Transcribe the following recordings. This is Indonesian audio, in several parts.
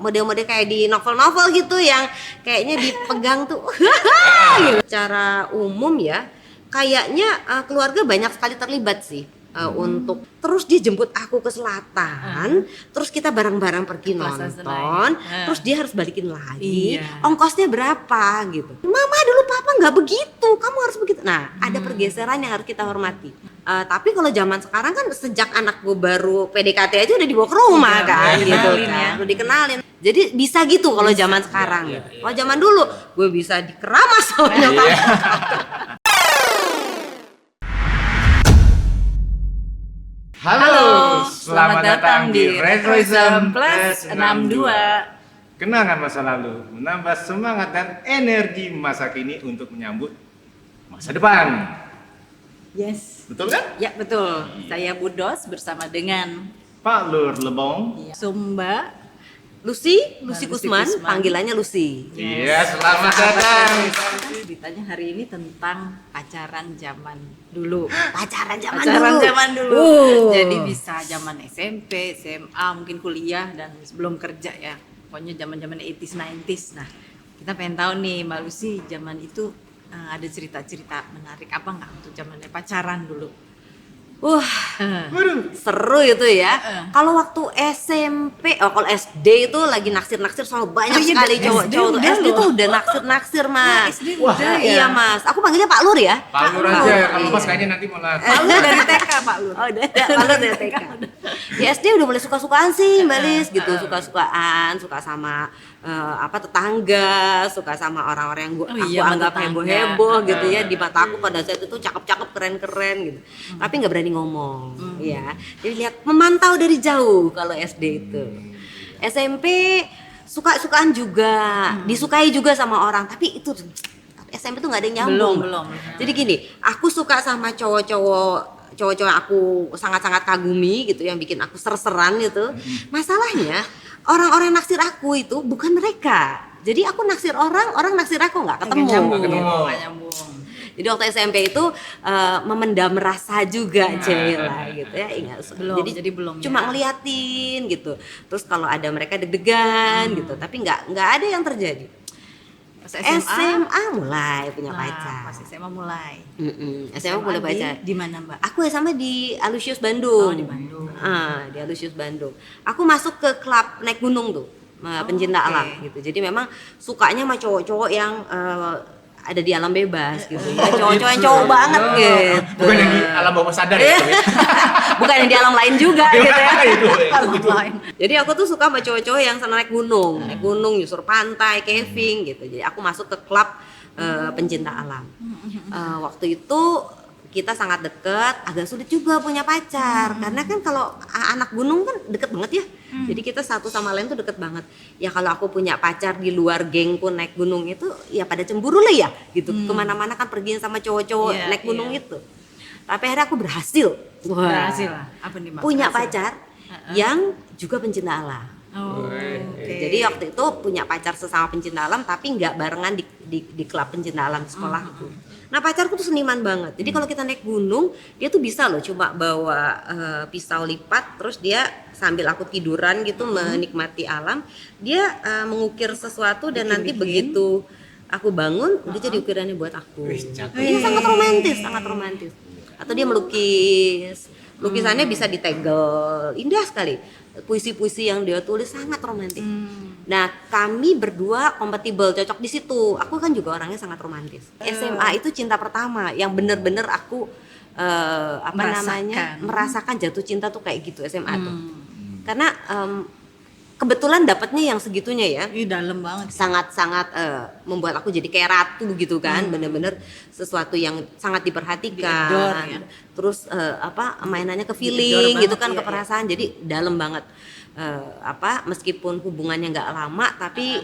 model-model kayak di novel-novel gitu yang kayaknya dipegang tuh. Gitu. Secara umum ya, kayaknya keluarga banyak sekali terlibat sih. Untuk terus dia jemput aku ke selatan, terus kita bareng-bareng pergi nonton, terus dia harus balikin lagi, ongkosnya berapa gitu. Mama dulu papa nggak begitu, kamu harus begitu. Nah ada pergeseran yang harus kita hormati. Tapi kalau zaman sekarang kan sejak anak gue baru PDKT aja udah dibawa ke rumah kan, gitu kan, udah dikenalin. Jadi bisa gitu kalau zaman sekarang. Kalau zaman dulu gue bisa dikeramas sama nyokap. Halo, selamat datang di Retroism Plus 62. Kenangan masa lalu, menambah semangat dan energi masa kini untuk menyambut masa depan. Yes. Betul kan? Ya betul. Saya Budos bersama dengan Pak Lur Lebong. Sumba. Lucy Lucy Kusman, Kusman. panggilannya Lucy. Iya, selamat datang. Ceritanya hari ini tentang pacaran zaman dulu. Pacaran zaman Zaman dulu. Jadi bisa zaman SMP, SMA, mungkin kuliah dan sebelum kerja ya. Pokoknya zaman-zaman 80s, 90s. Nah, kita pengen tahu nih Mbak Lucy, zaman itu ada cerita-cerita menarik apa nggak untuk zamannya pacaran dulu? Seru itu ya. Kalau waktu SMP, kalau SD itu lagi naksir-naksir sama banyak sekali cowok-cowok tuh. SD tuh udah naksir-naksir Mas. Iya Mas. Aku panggilnya Pak Lur ya. Pak Lur aja, kalau pas kayaknya nanti malah Pak Lur dari TK, Pak Lur. Oh udah Pak Lur dari TK. Di SD udah mulai suka-sukaan sih Mbak Lis gitu. Suka-sukaan, suka sama tetangga, suka sama orang-orang yang aku anggap heboh-heboh gitu ya. Di mata aku pada saat itu cakep-cakep, keren-keren gitu. Tapi nggak berani ngomong ya. Jadi lihat, memantau dari jauh kalau SD itu. SMP suka-sukaan juga, disukai juga sama orang, tapi SMP tuh nggak ada yang nyambung. Belum. Jadi gini, aku suka sama cowok-cowok aku sangat-sangat kagumi gitu, yang bikin aku ser-seran gitu. Masalahnya orang-orang yang naksir aku itu bukan mereka. Jadi aku naksir orang naksir aku nggak ketemu. Nggak nyambung. Jadi waktu SMP itu memendam rasa juga Cila gitu ya, ingat. Jadi belum cuma ngeliatin gitu. Terus kalau ada mereka deg-degan gitu, tapi nggak ada yang terjadi. Pas SMA mulai punya pacar. Pas SMA mulai. SMA mulai pacar. Di mana Mbak? Aku SMA di Alusius Bandung. Oh, di Bandung. Di Alusius Bandung. Aku masuk ke klub naik gunung tuh, pencinta alam gitu. Jadi memang sukanya sama cowok-cowok yang ada di alam bebas gitu. Ya, cowok-cowok yang cowok banget gitu. bukan yang di alam bawah sadar ya. Bukan yang di alam lain juga gitu ya. Itu. Jadi aku tuh suka sama cowok-cowok yang senang naik gunung, nyusur pantai, caving gitu. Jadi aku masuk ke klub pencinta alam. Waktu itu kita sangat dekat, agak sulit juga punya pacar karena kan kalau anak gunung kan deket banget ya. Jadi kita satu sama lain tuh deket banget. Ya kalau aku punya pacar di luar gengku naik gunung itu ya pada cemburu lah ya gitu. Kemana-mana kan pergi sama cowok-cowok naik gunung itu. Tapi akhirnya aku berhasil. Berhasil lah. Apa nih Mbak? Punya pacar yang juga pencinta alam. Jadi waktu itu punya pacar sesama pencinta alam tapi nggak barengan di klub pencinta alam sekolahku. Nah pacarku tuh seniman banget. Jadi kalau kita naik gunung dia tuh bisa loh cuma bawa pisau lipat, terus dia sambil aku tiduran gitu menikmati alam, dia mengukir sesuatu dan nanti begitu aku bangun udah jadi ukirannya buat aku. Ini sangat romantis. Atau dia melukis. Lukisannya bisa ditegel, indah sekali. Puisi-puisi yang dia tulis sangat romantis. Nah, kami berdua kompatibel, cocok di situ. Aku kan juga orangnya sangat romantis. SMA itu cinta pertama yang bener-bener aku merasakan jatuh cinta tuh kayak gitu SMA tuh. Karena kebetulan dapatnya yang segitunya ya. Dalam banget. Sangat-sangat membuat aku jadi kayak ratu gitu kan. Bener-bener sesuatu yang sangat diperhatikan. Diador, ya. Terus mainannya ke feeling gitu kan, ke perasaan. Jadi dalam banget. Meskipun hubungannya nggak lama tapi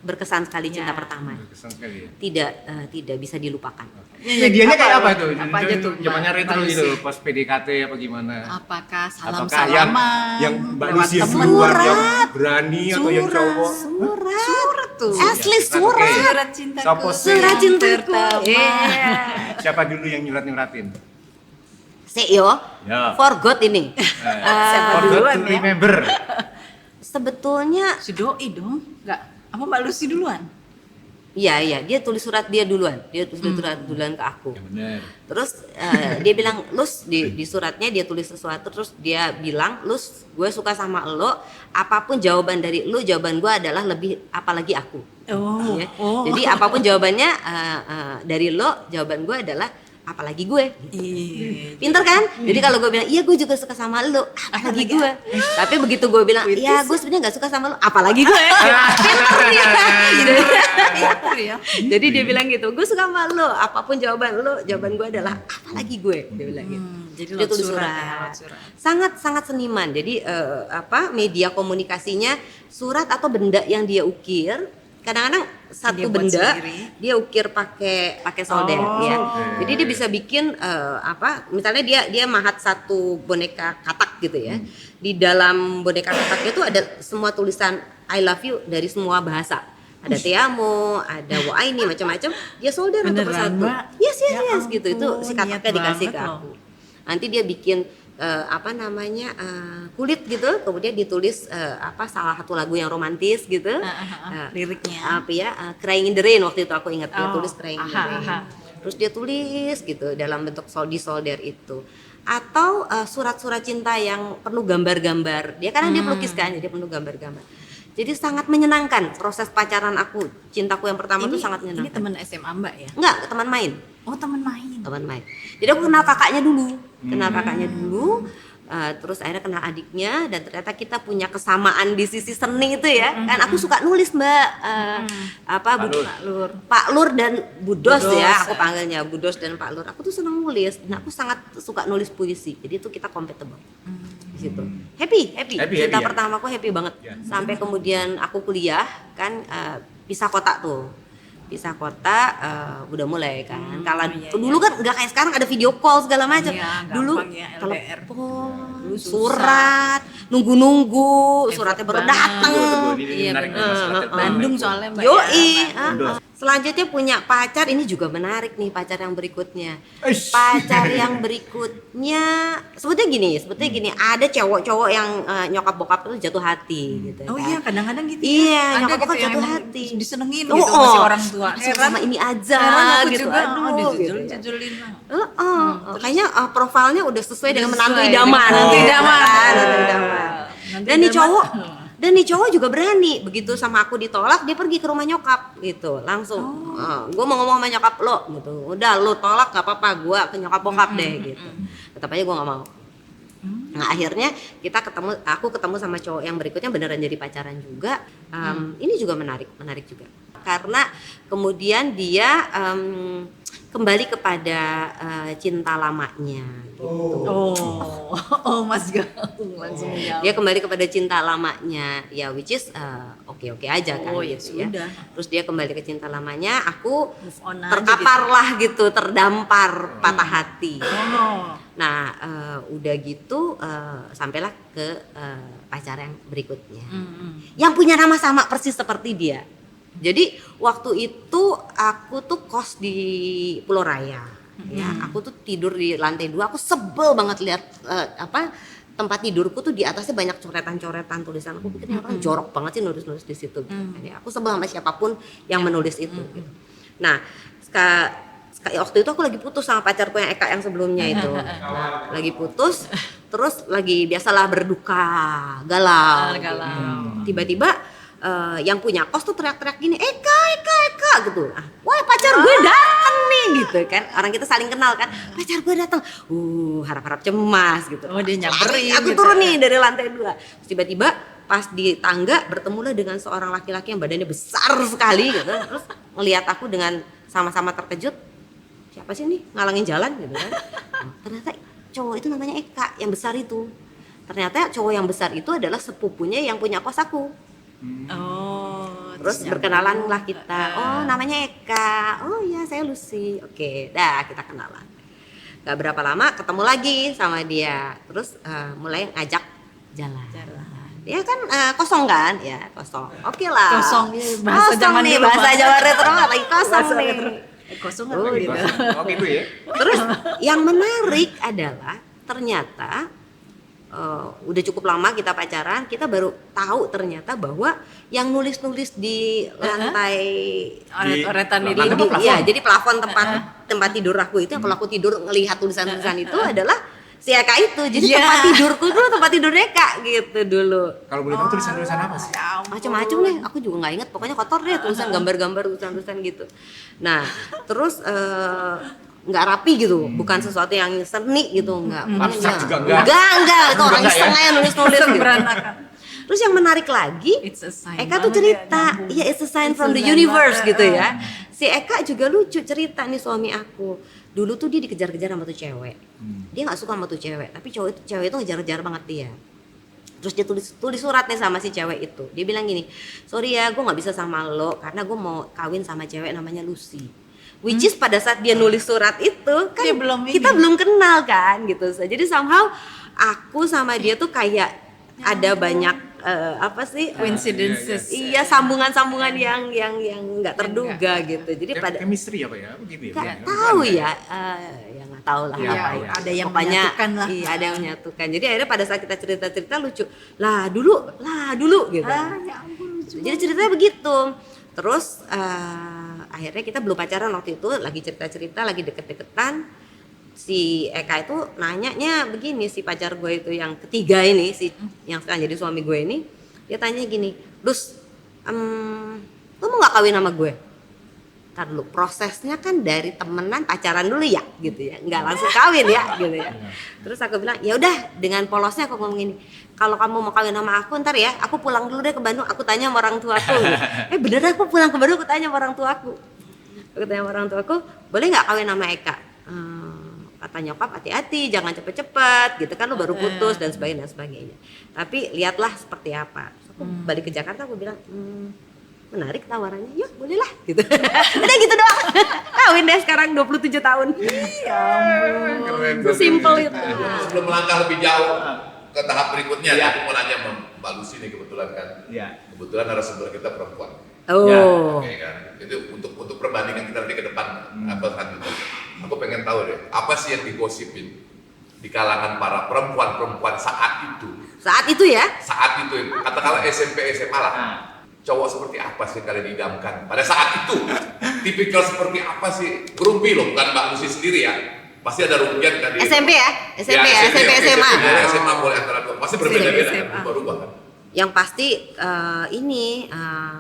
berkesan sekali cinta pertama. Berkesan sekali ya. Tidak bisa dilupakan. Medianya kayak apa itu? Apa aja tuh? Zamannya retro gitu, pas PDKT apa gimana? Apakah Apakah salaman? yang Mbak Lucy lewat duluan temen? yang berani atau yang cowok? Surat tuh. Asli surat. Surat cintaku. Sopo sih? Surat cintaku. Siapa dulu yang nyurat-nyuratin? Yo, Ya. forgot ini. Siapa Forgot duluan to ya? remember. Sebetulnya Si doi dong, nggak? Apa Mbak Lucy duluan? iya, dia tulis surat dia duluan. Dia tulis surat duluan ke aku. Ya benar. Terus dia bilang, Lus, di suratnya dia tulis sesuatu, terus dia bilang, Lus, gue suka sama lo, apapun jawaban dari lo, jawaban gue adalah lebih, apalagi aku. Oh, Ya. Jadi apapun jawabannya dari lo, jawaban gue adalah apalagi gue. Iya. Pinter kan? Jadi kalau gue bilang, iya gue juga suka sama lo, apalagi gue. Tapi begitu gue bilang, iya gue sebenarnya nggak suka sama lo, apalagi gue. Pinter dia. Gitu. Pinter ya. Jadi dia bilang gitu, gue suka sama lo, apapun jawaban lo, jawaban gue adalah apalagi gue. Dia bilang gitu. Jadi Dia lewat tulis surat surat. ya, lewat surat. Sangat seniman. Jadi media komunikasinya surat atau benda yang dia ukir. Kadang-kadang satu Dia buat benda sendiri. dia ukir pakai solder ya. Jadi dia bisa bikin misalnya dia mahat satu boneka katak gitu ya. Di dalam boneka kataknya itu ada semua tulisan I love you dari semua bahasa. Ada te amo, ada wa ini macam-macam. Dia solder satu Beneran, persatu. Mbak? Yes, Ya gitu. Itu ampun, si kataknya niat dikasih ke banget aku. Nanti dia bikin kulit gitu, kemudian ditulis salah satu lagu yang romantis gitu. Liriknya. Crying in the Rain waktu itu aku ingat dia Oh, tulis Crying in the aha, Rain. aha. Terus dia tulis gitu dalam bentuk solder itu. Atau surat-surat cinta yang penuh gambar-gambar. Dia karena dia pelukis kan, jadi penuh gambar-gambar. Jadi sangat menyenangkan proses pacaran aku, cintaku yang pertama tuh sangat Ini menyenangkan. teman SMA Mbak ya? Enggak, teman main. Oh, teman main. Teman main. Jadi aku kenal kakaknya dulu, terus akhirnya kenal adiknya, dan ternyata kita punya kesamaan di sisi seni itu ya. Kan aku suka nulis Mbak, Pak Lur dan Bu Dos ya, aku panggilnya Bu Dos dan Pak Lur. Aku tuh senang nulis, dan aku sangat suka nulis puisi. Jadi itu kita compatible di situ. Happy. Cinta ya? pertama aku happy banget. Ya. Sampai kemudian aku kuliah kan pisah kota tuh. Pisah kota udah mulai kan. Kalau dulu kan nggak kayak sekarang ada video call segala macam. Iya, Dulu gampang ya, LDR. telepon, Dulu susah. surat, nunggu suratnya baru banget. datang. Tunggu, ini Iya, menarik nih bener. masalah telepon. Bandung soalnya Mbak. Yoi. ya. Udah. Selanjutnya punya pacar, ini juga menarik nih pacar yang berikutnya. Eish. Pacar yang berikutnya sebetulnya gini, ada cowok-cowok yang nyokap bokap itu jatuh hati gitu Oh kan. iya, kadang-kadang gitu Iya, ya. Ada nyokap gitu bokap yang jatuh emang hati. disenengin Oh, gitu sama si orang tua. Langsung sama ini aja Heran aku gitu. juga, Aduh, gitu ya. dijujulin lah. Kayaknya profilnya udah sesuai dengan Udah menantu sesuai idaman. dengan menantu idaman. Menantu idaman. Menantu Dan nih idaman. cowok juga berani. Begitu sama aku ditolak, dia pergi ke rumah nyokap gitu. Langsung. Gue mau ngomong sama nyokap lo gitu. Udah lo tolak gak apa-apa, gue ke nyokap bokap deh gitu. Tetap aja gue gak mau. Nah akhirnya aku ketemu sama cowok yang berikutnya beneran jadi pacaran juga. Ini juga menarik juga. Karena kemudian dia kembali kepada cinta lamanya gitu. Oh Mas Gaung langsung menjawab. Dia kembali kepada cinta lamanya ya, which is oke aja kan Ya gitu ya. sudah. Terus dia kembali ke cinta lamanya, aku Move on aja terkapar lah gitu, terdampar, patah hati. Oh. Nah udah gitu sampailah ke pacar yang berikutnya, yang punya nama sama persis seperti dia. Jadi waktu itu aku tuh kos di Pulau Raya, ya. Aku tuh tidur di lantai 2. Aku sebel banget lihat tempat tidurku tuh di atasnya banyak coretan-coretan tulisan. Aku pikir orang jorok banget sih nulis-nulis di situ. Jadi aku sebel sama siapapun yang menulis itu. Gitu. Nah, waktu itu aku lagi putus sama pacarku yang Eka yang sebelumnya itu. Nah, lagi putus, terus lagi biasalah berduka, galau. Tiba-tiba yang punya kos tuh teriak-teriak gini, Eka gitu. Wah pacar gue datang nih gitu kan. Orang kita saling kenal kan. Pacar gue datang. Harap-harap cemas gitu. Oh, dia nyamperin Aku gitu. turun nih dari lantai 2. Terus tiba-tiba pas di tangga bertemulah dengan seorang laki-laki yang badannya besar sekali gitu. Terus ngelihat aku dengan sama-sama terkejut. Siapa sih nih ngalangin jalan gitu kan. Ternyata cowok itu namanya Eka yang besar itu. Ternyata cowok yang besar itu adalah sepupunya yang punya kos aku. Terus berkenalan lah kita. Oh namanya Eka. Oh iya saya Lucy. Oke, dah kita kenalan. Gak berapa lama ketemu lagi sama dia. Terus mulai ngajak jalan. Dia kan kosong kan? Ya kosong. Oke lah. Kosong nih, bahasa kosong zaman nih, dulu, bahasa Mas. Jawa retro lagi kosong Bahasa nih. retro. Kosong apa Lagi gitu. kosong. Oh gitu ya. Terus yang menarik adalah ternyata udah cukup lama kita pacaran, kita baru tahu ternyata bahwa yang nulis-nulis di lantai Oret-oretan Di- itu. Lantai apa, plafon? iya, jadi plafon tempat tidur aku itu, kalau aku tidur ngelihat tulisan-tulisan itu adalah si Eka itu. Jadi Iya. tempat tidurku dulu tempat tidurnya Eka gitu dulu. Kalau boleh tahu tulisan-tulisan apa sih? Macam-macam deh, aku juga nggak inget, pokoknya kotor deh tulisan gambar-gambar tulisan-tulisan gitu. Nah terus nggak rapi gitu, bukan sesuatu yang seni gitu, nggak. Abstrak juga enggak, enggak? itu orang Enggak ya? iseng aja nulis-nulis gitu. Berantakan. Terus yang menarik lagi, It's a sign Eka tuh banget cerita, ya, nyambung. iya it's a sign It's from a the sign universe banget. gitu ya. Si Eka juga lucu cerita nih suami aku. Dulu tuh dia dikejar-kejar sama tuh cewek. Dia nggak suka sama tuh cewek, tapi cewek itu ngejar-ngejar banget dia. Terus dia tulis surat nih sama si cewek itu. Dia bilang gini, sorry ya, gue nggak bisa sama lo karena gue mau kawin sama cewek namanya Lucy. Which is pada saat dia nulis surat itu kan Dia belum kita ini. belum kenal kan gitu. Jadi somehow aku sama dia tuh kayak ada banyak apa sih? Coincidences. Iya, sambungan-sambungan yang nggak terduga gitu. Jadi pada Chemistry apa ya? Begitu ya? nggak tahu ya, ya nggak tahu lah Ya, apa ya. ya. Ada yang Pokoknya, menyatukan lah. Iya, ada yang menyatukan. Jadi akhirnya pada saat kita cerita-cerita lucu, lah dulu gitu. Ya ampun, lucu. Jadi ceritanya begitu. Terus akhirnya kita belum pacaran waktu itu, lagi cerita-cerita, lagi deket-deketan. Si Eka itu nanyanya begini, si pacar gue itu yang ketiga ini, si yang sekarang jadi suami gue ini, dia tanya gini, Lus, lu mau nggak kawin sama gue? Ntar dulu, prosesnya kan dari temenan pacaran dulu ya gitu ya, nggak langsung kawin ya gitu ya. Terus aku bilang ya udah, dengan polosnya aku ngomong gini, kalau kamu mau kawin sama aku ntar ya, aku pulang dulu deh ke Bandung, aku tanya sama orang tuaku. Bener aku pulang ke Bandung, aku tanya sama orang tuaku. Aku tanya sama orang tuaku, boleh nggak kawin sama Eka? Kata nyokap, hati-hati, jangan cepet-cepet gitu kan, lu baru putus dan sebagainya. Tapi lihatlah seperti apa. Terus aku balik ke Jakarta, aku bilang menarik tawarannya, yuk bolehlah gitu. Udah gitu doang. Kawin deh sekarang 27 tahun. Keren. Sesimpel itu. Sebelum melangkah lebih jauh ke tahap berikutnya, Iya. aku mau nanya sama Mbak Lucy nih kebetulan kan. Iya. Kebetulan narasumber kita perempuan. Oh. Oke kan. Itu untuk perbandingan kita nanti ke depan apa selanjutnya. Aku pengen tahu deh, apa sih yang digosipin di kalangan para perempuan-perempuan saat itu? Saat itu ya? Saat itu, katakanlah SMP, SMA lah. Cowok seperti apa sih yang kalian idamkan pada saat itu? Tipikal seperti apa sih? Gerumpi loh, bukan Mbak Lucy sendiri ya. Pasti ada rumpian tadi. SMP ya? SMP Ya, SMP oke, SMA. boleh, SMA boleh antara dua. Pasti berbeda-beda, SMA. kan? Berubah-ubah kan? Yang pasti ini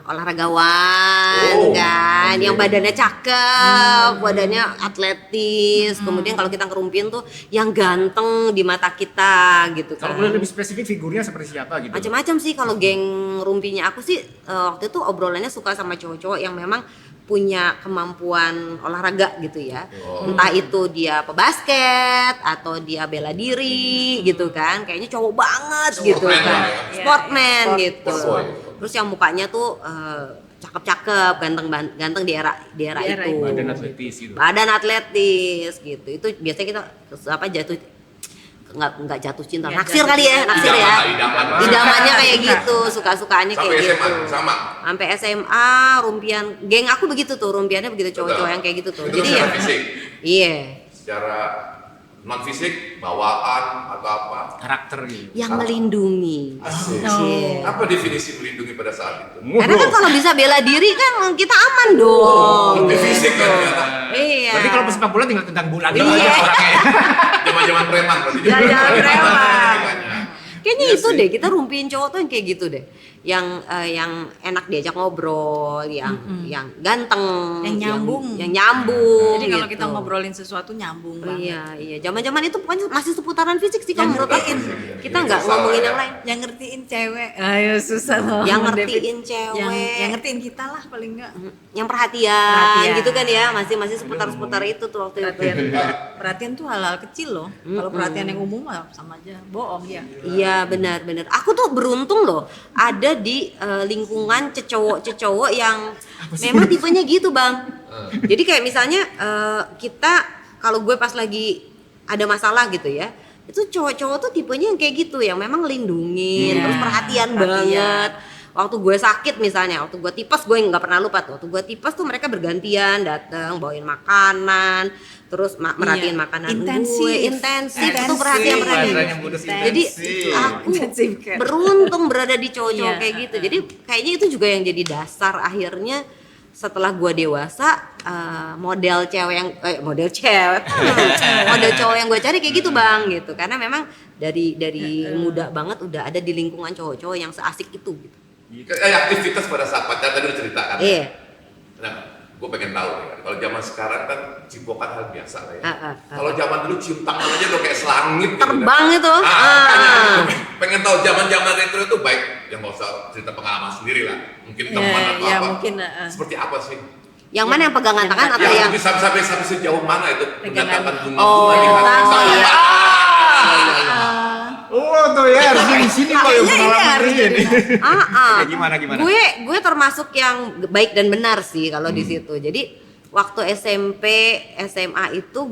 olahragawan Oh, kan, oke. yang badannya cakep, badannya atletis. Kemudian kalau kita ngerumpin tuh yang ganteng di mata kita gitu Kalau kan. boleh lebih spesifik figurnya seperti siapa gitu? Macam-macam sih kalau geng rumpinya aku sih waktu itu obrolannya suka sama cowok-cowok yang memang punya kemampuan olahraga gitu ya. Entah itu dia pebasket atau dia bela diri gitu kan. Kayaknya cowok banget gitu Sportman kan. lah ya. Sportman Sport gitu. boy. Terus yang mukanya tuh cakep-cakep, ganteng di era itu. Badan atletis gitu. Badan atletis gitu. Itu biasanya kita jatuh nggak jatuh cinta, Nggak naksir jatuh kali ya, cinta. naksir ya. Idaman. Idamannya kayak gitu, suka-sukanya Sampai kayak SMA, gitu. sama. Sampai SMA, rumpian, geng aku begitu tuh, rumpiannya begitu cowok-cowok yang kayak gitu tuh. Itu Jadi secara ya, fisik, iya, secara non fisik, bawaan atau apa? Karakter gitu. yang melindungi. Asik. Iya. Apa definisi melindungi pada saat itu? Karena kan kalau bisa bela diri kan kita aman dong. Lebih fisik kan ternyata. Iya. Berarti kalau pesepak bola tinggal tendang bulan Iya. aja orangnya. Zaman-zaman preman berarti. Zaman-zaman preman. Banyak. Kayaknya Iya itu sih. deh, kita rumpiin cowok tuh yang kayak gitu deh. Yang enak diajak ngobrol, yang ganteng, Yang nyambung. yang nyambung. Jadi kalau gitu. kita ngobrolin sesuatu nyambung banget. Iya. Zaman-zaman itu pokoknya masih seputaran fisik sih kalau menurut aku. ngertiin. Kita nggak ngomongin yang lain. Yang ngertiin cewek, ayo susah loh. Yang David. ngertiin cewek. Yang ngertiin kita lah paling enggak. Yang perhatian, Perhatian. gitu kan ya, masih seputar itu tuh waktu itu. Perhatian tuh hal-hal kecil loh. Kalau perhatian yang umum mah sama aja bohong ya. Iya benar. Aku tuh beruntung loh ada di lingkungan cecowok yang memang tipenya gitu bang. Jadi kayak misalnya kita, kalau gue pas lagi ada masalah gitu ya, itu cowok-cowok tuh tipenya yang kayak gitu, yang memang ngelindungin, Iya, terus perhatian perhatian. banget. waktu gue sakit misalnya, waktu gue tipes, gue nggak pernah lupa tuh, waktu gue tipes tuh mereka bergantian datang bawain makanan, terus merhatiin makanan gue, intensif tuh perhatian. Jadi aku beruntung berada di cowok-cowok kayak gitu. Jadi kayaknya itu juga yang jadi dasar akhirnya setelah gue dewasa, model model cowok yang gue cari kayak gitu bang, gitu. Karena memang dari muda banget udah ada di lingkungan cowok-cowok yang seasik itu gitu. Aktivitas pada saat pacaran tadi udah ceritakan. Iya. Nah, gue pengen tahu nih kan, kalau zaman sekarang kan cipokan hal biasa lah ya. Kalau zaman dulu cium tangan aja udah kayak selangit gitu. Terbang kan. itu. Pengen tahu zaman retro itu baik, yang nggak usah cerita pengalaman sendiri lah. Mungkin teman atau apa. Mungkin, seperti apa sih? Yang mana yang pegangan tangan atau yang sampai sejauh mana itu pendekatan bunga-bunga di hati? Oh tuh ya, di sini kok yang pengalaman ini. Gimana? Gue termasuk yang baik dan benar sih kalau di situ. Jadi waktu SMP, SMA itu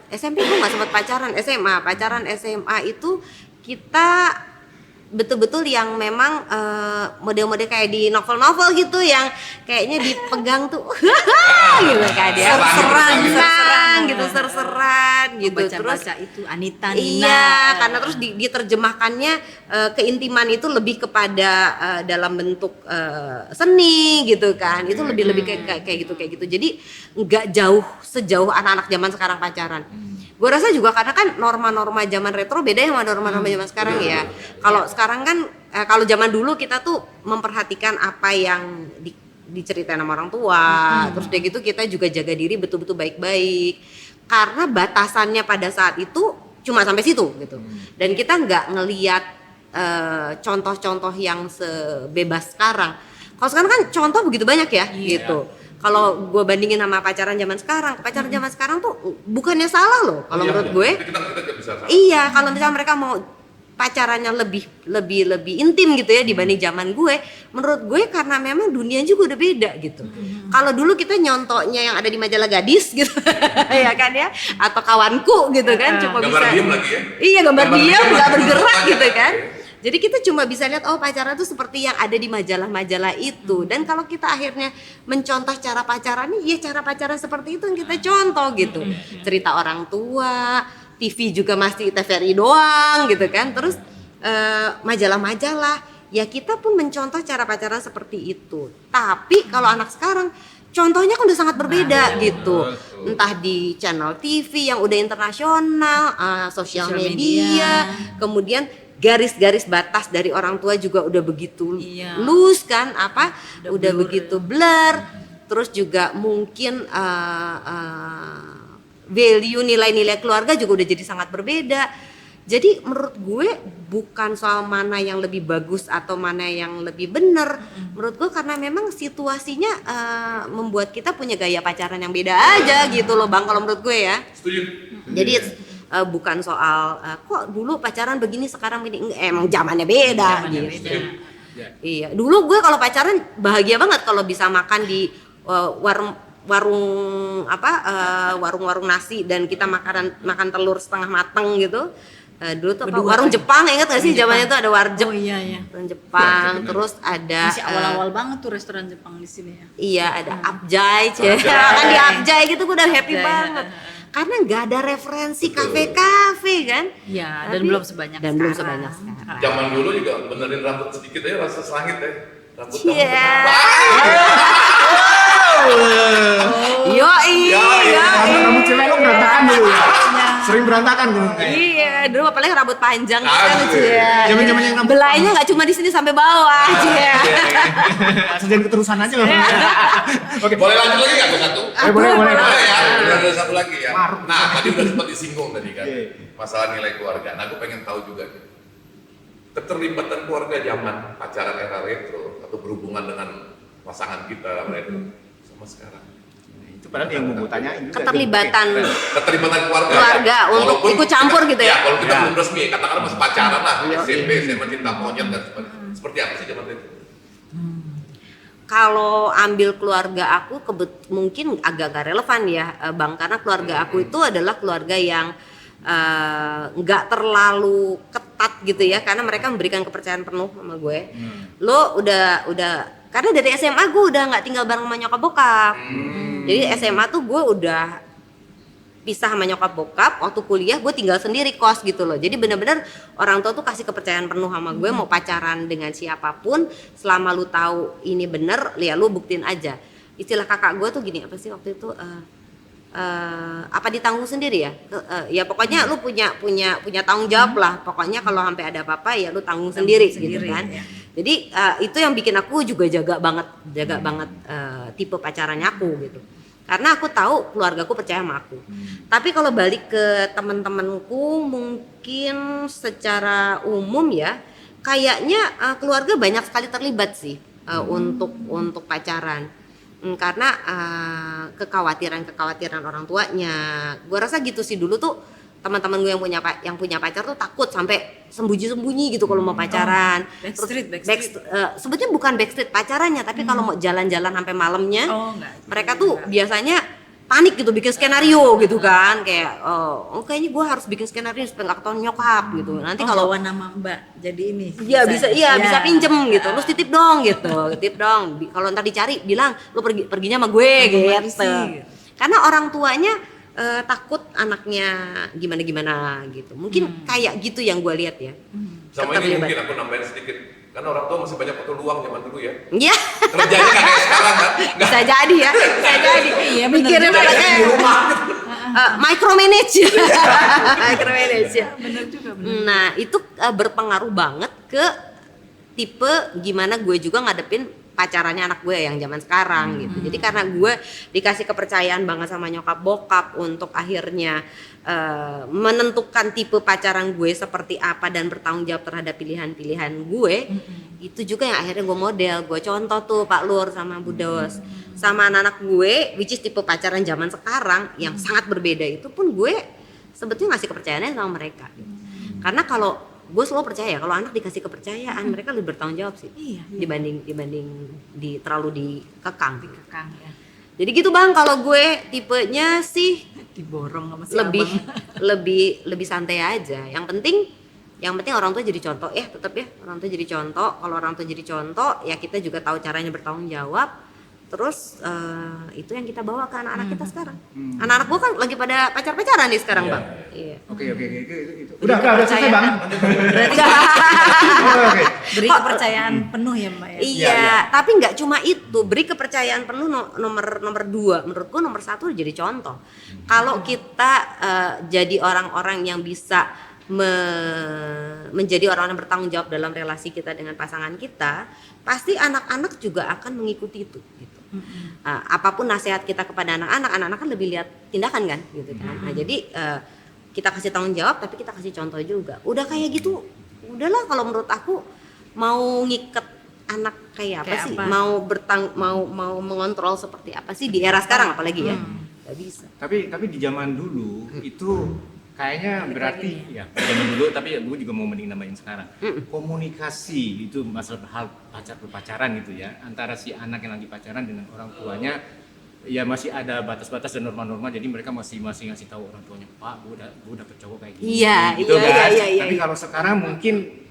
SMP gue nggak sempat pacaran. Pacaran SMA itu kita betul-betul yang memang model-model kayak di novel-novel gitu, yang kayaknya dipegang tuh gitu kan dia serseran gitu, baca itu Anita Nina. Iya, karena terus diterjemahkannya keintiman itu lebih kepada dalam bentuk seni gitu kan, itu lebih kayak gitu. Jadi nggak sejauh anak-anak zaman sekarang pacaran. Gue rasa juga karena kan norma-norma zaman retro beda sama norma-norma zaman sekarang ya. Kalau sekarang kan kalau zaman dulu kita tuh memperhatikan apa yang diceritain sama orang tua, terus udah gitu kita juga jaga diri betul-betul baik-baik. Karena batasannya pada saat itu cuma sampai situ gitu. Dan kita nggak ngelihat contoh-contoh yang sebebas sekarang. Kalau sekarang kan contoh begitu banyak ya gitu. Kalau gue bandingin sama pacaran zaman sekarang tuh bukannya salah loh kalau menurut gue. Iya, kalau misalnya mereka mau pacarannya lebih intim gitu ya dibanding zaman gue, menurut gue karena memang dunia juga udah beda gitu. Kalau dulu kita nyontoknya yang ada di majalah gadis gitu, ya kan ya, atau kawanku gitu kan, cuma gambar bisa. Diem lagi ya? Iya, gambar diam nggak bergerak gitu kan. Jadi kita cuma bisa lihat pacaran itu seperti yang ada di majalah-majalah itu. Dan kalau kita akhirnya mencontoh cara pacarannya, ya cara pacaran seperti itu yang kita contoh gitu. Cerita orang tua, TV juga masih TVRI doang gitu kan. Terus majalah-majalah, ya kita pun mencontoh cara pacaran seperti itu. Tapi kalau anak sekarang contohnya kan udah sangat berbeda gitu. Entah di channel TV yang udah internasional, sosial media, kemudian garis-garis batas dari orang tua juga udah begitu loose kan, udah begitu blur. Terus juga mungkin value nilai-nilai keluarga juga udah jadi sangat berbeda. Jadi menurut gue bukan soal mana yang lebih bagus atau mana yang lebih benar. Menurut gue karena memang situasinya membuat kita punya gaya pacaran yang beda aja gitu loh bang, kalau menurut gue ya. Setuju. Jadi bukan soal kok dulu pacaran begini sekarang begini, emang zamannya beda gitu. Iya, dulu gue kalau pacaran bahagia banget kalau bisa makan di warung nasi dan kita makan telur setengah mateng gitu. Dulu tuh warung Jepang, ingat gak sih zamannya itu ada warjep. Oh iya. Warung Jepang, terus ada masih awal-awal banget tuh restoran Jepang di sini ya. Iya, ada Abjay, kan di Abjay gitu gue udah happy banget. Karena nggak ada referensi kafe-kafe kan? Iya, dan belum sebanyak sekarang. Zaman dulu juga benerin rambut sedikit aja rasa selangit ya. Rambut Rambut cewek lo berantakan dulu ya? Sering berantakan dulu kayak. Iya, dulu apalagi rambut panjang kan lucu ya. Zaman-zaman yang belainya nggak cuma di sini sampai bawah aja. Asal jangan keterusan aja loh. Oke, boleh lanjut lagi nggak satu? Boleh Ya, ada satu lagi ya. Nah, tadi udah sempat disinggung tadi kan masalah nilai keluarga. Nah, aku pengen tahu juga keterlibatan keluarga zaman pacaran era retro atau berhubungan dengan pasangan kita retro sama sekarang. Itu padahal yang mau tanyain juga. Keterlibatan keluarga untuk ikut campur gitu ya. Kalau kita belum resmi, katakanlah masih pacaran lah, SMP, SMA, cinta monyet dan sebagainya. Seperti apa sih zaman retro? Kalau ambil keluarga aku mungkin agak gak relevan ya bang, karena keluarga aku itu adalah keluarga yang nggak terlalu ketat ketat gitu ya, karena mereka memberikan kepercayaan penuh sama gue. Lo udah karena dari SMA gue udah nggak tinggal bareng sama nyokap bokap. Jadi SMA tuh gue udah pisah sama nyokap bokap, waktu kuliah gue tinggal sendiri kos gitu loh. Jadi benar-benar orang tua tuh kasih kepercayaan penuh sama gue, mau pacaran dengan siapapun selama lu tahu ini bener, ya lu buktiin aja. Istilah kakak gue tuh gini, apa sih waktu itu apa ditanggung sendiri ya? Ya pokoknya lu punya tanggung jawab lah. Pokoknya kalau sampai ada apa-apa ya lu tanggung sendiri gitu kan. Ya. Jadi itu yang bikin aku juga jaga banget tipe pacarannya aku gitu. Karena aku tahu keluargaku percaya sama aku. Tapi kalau balik ke teman-temanku mungkin secara umum ya, kayaknya keluarga banyak sekali terlibat sih untuk pacaran. Karena kekhawatiran orang tuanya. Gue rasa gitu sih dulu tuh teman-teman gue yang punya pacar tuh takut sampai sembunyi-sembunyi gitu kalau mau pacaran. Backstreet. Sebetulnya bukan backstreet pacarannya, tapi kalau mau jalan-jalan sampai malamnya, mereka tuh biasanya panik gitu, bikin skenario gitu kan, kayak kayaknya gue harus bikin skenario supaya nggak ketahuan nyokap gitu. Nanti kalau bawa nama Mbak jadi ini. Iya bisa pinjem gitu, lu titip dong gitu, Kalau ntar dicari bilang lu perginya sama gue gitu. Karena orang tuanya takut anaknya gimana gitu. Mungkin kayak gitu yang gue lihat ya. Sama ini mungkin aku nambahin sedikit. Karena orang tua masih banyak waktu luang zaman dulu ya. Iya. Kerjanya nggak kayak sekarang kan. Bisa jadi ya. Iya, mikirin anaknya micromanage. Micromanage ya. Bener juga. Nah, itu berpengaruh banget ke tipe gimana gue juga ngadepin pacarannya anak gue yang zaman sekarang gitu. Jadi karena gue dikasih kepercayaan banget sama nyokap bokap untuk akhirnya menentukan tipe pacaran gue seperti apa dan bertanggung jawab terhadap pilihan-pilihan gue, itu juga yang akhirnya gue model, gue contoh tuh Pak Lur sama Bu Dos sama anak-anak gue, which is tipe pacaran zaman sekarang yang sangat berbeda. Itu pun gue sebetulnya ngasih kepercayaannya sama mereka gitu. Karena kalau gue selalu percaya kalau anak dikasih kepercayaan mereka lebih bertanggung jawab sih. Iya. dibanding terlalu dikekang ya. Jadi gitu Bang, kalau gue tipenya sih Diborong sama si lebih santai aja. Yang penting orang tua jadi contoh ya, tetap ya orang tua jadi contoh. Kalau orang tua jadi contoh ya kita juga tahu caranya bertanggung jawab. Terus itu yang kita bawa ke anak-anak kita sekarang. Anak-anak gue kan lagi pada pacar-pacaran nih sekarang Bang. Iya. Oke. Udah selesai Bang. Berarti beri kepercayaan penuh ya Mbak ya. Iya, tapi nggak cuma itu, beri kepercayaan penuh nomor 2. Menurut gue nomor 1 jadi contoh. Kalau kita jadi orang-orang yang bisa menjadi orang yang bertanggung jawab dalam relasi kita dengan pasangan kita, pasti anak-anak juga akan mengikuti itu gitu. Apapun nasihat kita kepada anak-anak kan lebih lihat tindakan kan gitu kan. Nah, jadi kita kasih tanggung jawab tapi kita kasih contoh juga. Udah kayak gitu, udahlah kalau menurut aku mau ngiket anak kayak apa sih? Mau mengontrol seperti apa sih di era sekarang apalagi ya? Gak bisa. Tapi di zaman dulu itu kayaknya berarti ya zaman dulu, tapi gue juga mau mending nambahin sekarang. Komunikasi itu masalah hal pacaran gitu ya, antara si anak yang lagi pacaran dengan orang tuanya ya masih ada batas-batas dan norma-norma, jadi mereka masih ngasih tahu orang tuanya, Pak, gue dapet cowok kayak gini. Iya. Tapi kalau sekarang mungkin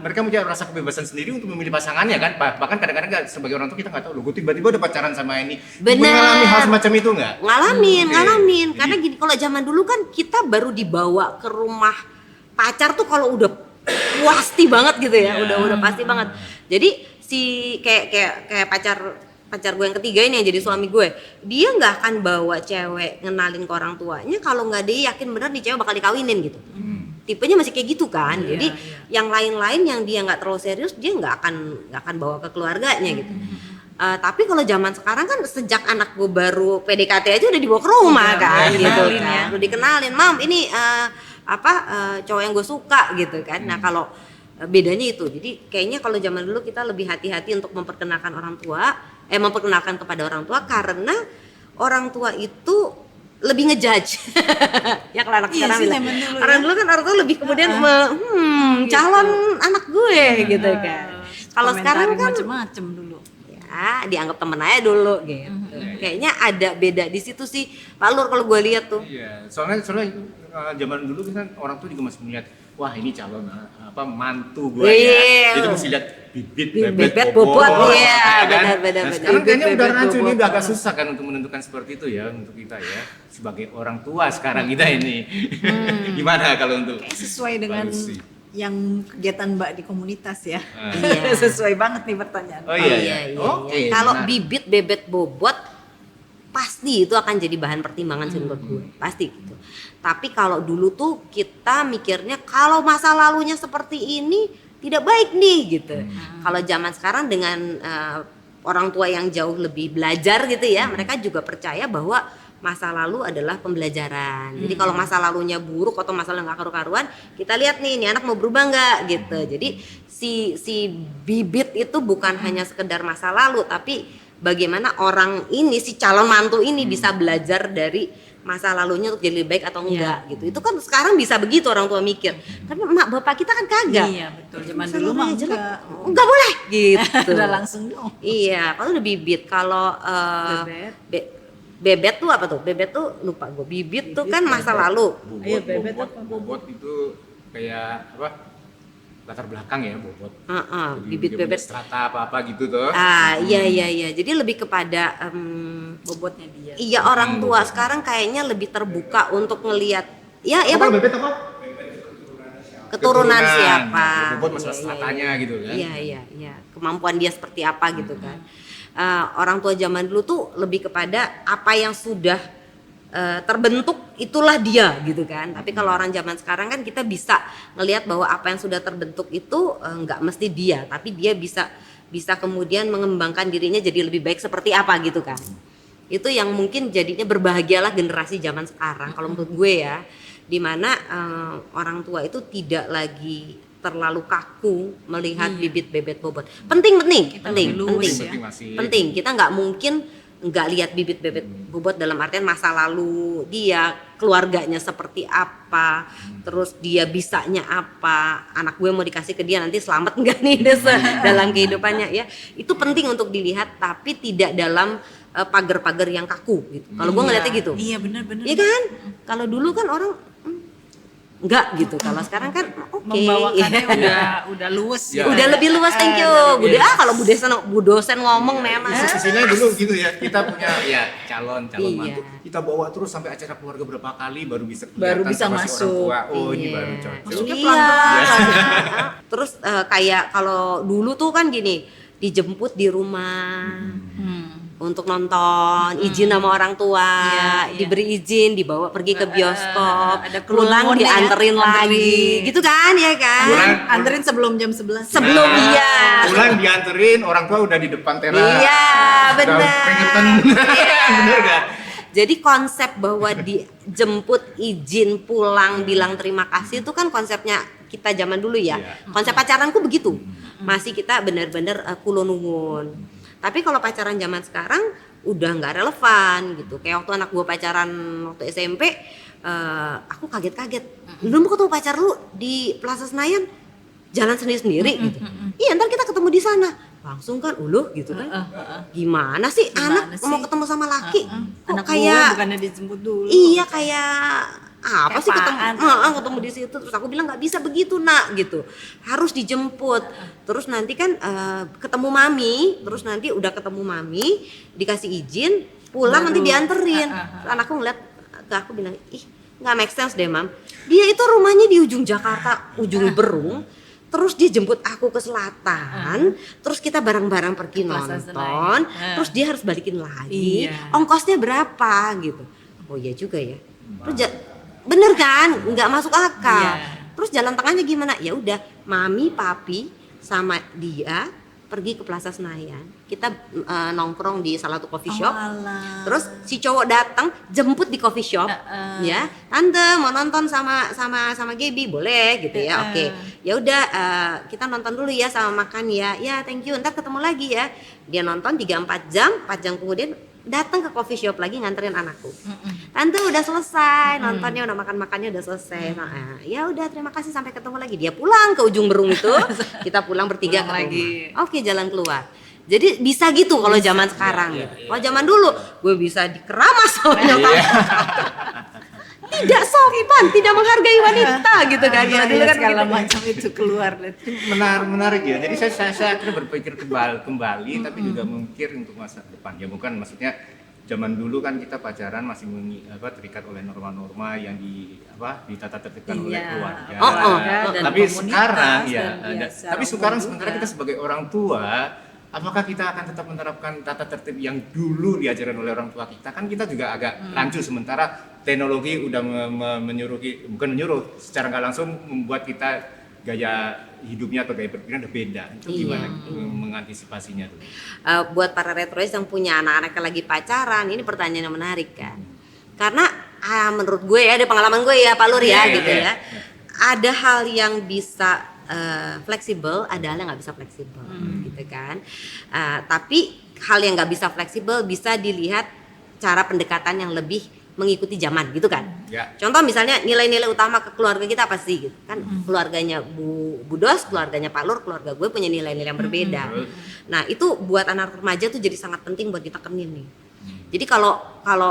mereka punya rasa kebebasan sendiri untuk memilih pasangannya kan. Bahkan kadang-kadang sebagai orang tua kita nggak tahu, gue tiba-tiba udah pacaran sama ini. Mengalami hal semacam itu nggak? Ngalamin. Karena gini, kalau zaman dulu kan kita baru dibawa ke rumah pacar tuh kalau udah pasti banget gitu ya, udah pasti banget. Jadi si kayak pacar gue yang ketiga ini yang jadi suami gue, dia nggak akan bawa cewek ngenalin ke orang tuanya kalau nggak dia yakin bener nih cewek bakal dikawinin gitu. Tipenya masih kayak gitu kan. Jadi yang lain-lain yang dia nggak terlalu serius dia nggak akan bawa ke keluarganya gitu. Tapi kalau zaman sekarang kan sejak anak gue baru PDKT aja udah dibawa ke rumah kan gitu kan. Udah dikenalin, Mam ini cowok yang gue suka gitu kan. Nah kalau bedanya itu. Jadi kayaknya kalau zaman dulu kita lebih hati-hati untuk memperkenalkan kepada orang tua karena orang tua itu lebih ngejudge. Ya kalau anak sekarang orang dulu kan orang tua lebih kemudian calon anak gue gitu kan. Kalau sekarang kan macem-macem dulu. Ya, dianggap temen aja dulu gitu. Kayaknya ada beda di situ sih Pak Lur kalau gue lihat tuh. Iya, soalnya zaman dulu kan orang tua juga masih melihat wah ini calon mantu gue Iya. ya. Itu mesti lihat bibit, Bebet, bobot, iya, kan? benar. Nah, sekarang kayaknya Bibit, udah bebet, rancu, ini bobot. udah agak susah kan untuk menentukan seperti itu ya untuk kita ya sebagai orang tua sekarang kita ini. Gimana kalau untuk Kayak sesuai dengan Mbak Lucy? yang kegiatan Mbak di komunitas ya. Iya. Sesuai banget nih pertanyaan. Oh iya. Oke. Kalau menarik. bibit, bebet, bobot pasti itu akan jadi bahan pertimbangan sih menurut gue, pasti gitu. Tapi kalau dulu tuh kita mikirnya kalau masa lalunya seperti ini tidak baik nih gitu. Kalau zaman sekarang dengan orang tua yang jauh lebih belajar gitu ya, mereka juga percaya bahwa masa lalu adalah pembelajaran. Jadi kalau masa lalunya buruk atau masa lalu nggak karu-karuan, kita lihat nih, ini anak mau berubah nggak gitu. Jadi si bibit itu bukan hanya sekedar masa lalu, tapi bagaimana orang ini, si calon mantu ini bisa belajar dari masa lalunya untuk jadi lebih baik atau enggak gitu. Itu kan sekarang bisa begitu orang tua mikir. Tapi emak bapak kita kan kagak. Iya betul. Zaman Masa dulu mah lalunya jelek, enggak. enggak boleh gitu. Udah langsung dong. Iya, kalau udah bibit. Kalau Bebet. bebet tuh apa tuh? Bebet tuh lupa gue. Bibit tuh kan masa lalu. Iya, bebet bobot itu kayak apa? Latar belakang ya bobot. Bibit Dia punya bebet. strata apa gitu tuh. Iya. Jadi lebih kepada Bobotnya dia. iya orang tua sekarang kayaknya lebih terbuka untuk ngelihat ya Bang, bebet apa? keturunan siapa. Bobot masalah Iya, stratanya gitu kan. Iya. Kemampuan dia seperti apa gitu kan. Orang tua zaman dulu tuh lebih kepada apa yang sudah terbentuk itulah dia gitu kan. Tapi kalau orang zaman sekarang kan kita bisa ngelihat bahwa apa yang sudah terbentuk itu nggak mesti dia, tapi dia bisa kemudian mengembangkan dirinya jadi lebih baik seperti apa gitu kan. Itu yang mungkin jadinya berbahagialah generasi zaman sekarang kalau menurut gue ya, dimana orang tua itu tidak lagi terlalu kaku melihat bibit bebet bobot. Penting. lebih luwes ya. Penting. Kita nggak mungkin nggak lihat bibit bebet bobot dalam artian masa lalu dia, keluarganya seperti apa, terus dia bisanya apa, anak gue mau dikasih ke dia nanti selamat nggak nih dalam kehidupannya ya. Itu penting untuk dilihat, tapi tidak dalam pagar-pagar yang kaku gitu. Kalau gue ngeliatnya gitu. Iya benar. Iya kan? Kalau dulu kan orang enggak gitu. Kalau sekarang kan oke. Membawakannya udah luwes Ya. Udah lebih luas, thank you. Kalau Bu dosen ngomong memang. Sisinya dulu gitu ya, kita punya ya calon Iya. mantu, kita bawa terus sampai acara keluarga berapa kali baru bisa Baru kelihatan bisa sama si masuk. orang tua. Oh ini Iya. baru cocok. Masuknya Iya. pelan-pelan. Terus kayak kalau dulu tuh kan gini, dijemput di rumah. Untuk nonton, izin sama orang tua, Iya. diberi izin, dibawa pergi ke bioskop, ada pulang kerumunan ya, dianterin lagi, gitu kan ya kan? Pulang. Anterin sebelum jam 11. Sebelum iya. Pulang dianterin, orang tua udah di depan teras. Iya, Udah benar. keringetan. Bener gak? Jadi konsep bahwa dijemput, izin, pulang, bilang terima kasih itu kan konsepnya kita zaman dulu ya. Iya. Konsep pacaranku begitu. Masih kita benar-benar kulo nuwun. Tapi kalau pacaran zaman sekarang udah nggak relevan gitu. Kayak waktu anak gue pacaran waktu SMP, aku kaget-kaget. Lu mau ketemu pacar lu di Plaza Senayan, jalan sendiri-sendiri gitu. Iya, ntar kita ketemu di sana. Langsung kan uluh gitu kan. Gimana sih anak sih? mau ketemu sama laki? Kok Anak gue kayak bukannya dijemput dulu. iya kayak apa Kayak sih ketemu apaan? ketemu di situ. Terus aku bilang nggak bisa begitu nak gitu, harus dijemput. Terus nanti kan ketemu mami, terus nanti udah ketemu mami dikasih izin pulang, nanti dianterin. Terus anakku ngeliat ke aku bilang, ih nggak make sense deh mam, dia itu rumahnya di ujung Jakarta, ujung Berung, terus dia jemput aku ke selatan, terus kita bareng-bareng pergi Plaza nonton, Senayan. terus dia harus balikin lagi, Iya. ongkosnya berapa gitu. Oh iya juga ya. Terus bener kan, nggak masuk akal. Iya. Terus jalan tengahnya gimana? Ya udah, mami, papi sama dia pergi ke Plaza Senayan. Kita nongkrong di salah satu coffee shop. Alah. Terus si cowok datang jemput di coffee shop, ya, tante mau nonton sama Gaby, boleh gitu ya, oke. Ya udah, kita nonton dulu ya sama makan ya, ya thank you, ntar ketemu lagi ya. Dia nonton 3-4 jam, 4 jam kemudian datang ke coffee shop lagi nganterin anakku. Tante udah selesai nontonnya, udah makannya udah selesai. Nah, ya udah terima kasih sampai ketemu lagi. Dia pulang ke ujung Berung itu, kita pulang bertiga Pulang ke lagi. rumah. Oke, jalan keluar. Jadi bisa gitu kalau zaman sekarang gitu. Kalau zaman dulu gue bisa dikeramas sama nyokap. tidak sopan, tidak menghargai wanita gitu kan. Iya, Kalau dulu kan segala gitu. macam itu keluar. Menarik ya. Jadi saya akhirnya berpikir kembali tapi juga memikir untuk masa depan. Ya bukan maksudnya zaman dulu kan kita pacaran masih terikat oleh norma-norma yang ditata tertibkan oleh keluarga. Dan Tapi komunitas sekarang dan tapi sekarang sementara juga. kita sebagai orang tua, apakah kita akan tetap menerapkan tata tertib yang dulu diajarkan oleh orang tua kita? Kan kita juga agak rancu, sementara teknologi udah bukan menyuruh, secara nggak langsung membuat kita gaya hidupnya atau gaya berpikirnya udah beda. Itu gimana mengantisipasinya tuh? Buat para retrois yang punya anak-anak yang lagi pacaran, ini pertanyaan yang menarik kan. Karena menurut gue ya, ada pengalaman gue ya Pak Lur ya gitu ya. Ada hal yang bisa fleksibel, ada hal yang nggak bisa fleksibel gitu kan. Tapi hal yang nggak bisa fleksibel bisa dilihat cara pendekatan yang lebih mengikuti zaman gitu kan. Ya. Contoh misalnya nilai-nilai utama ke keluarga kita apa sih gitu kan. Keluarganya Bu Dos, keluarganya Pak Lur, keluarga gue punya nilai-nilai yang berbeda. Nah itu buat anak remaja tuh jadi sangat penting buat kita kenin nih. Jadi kalau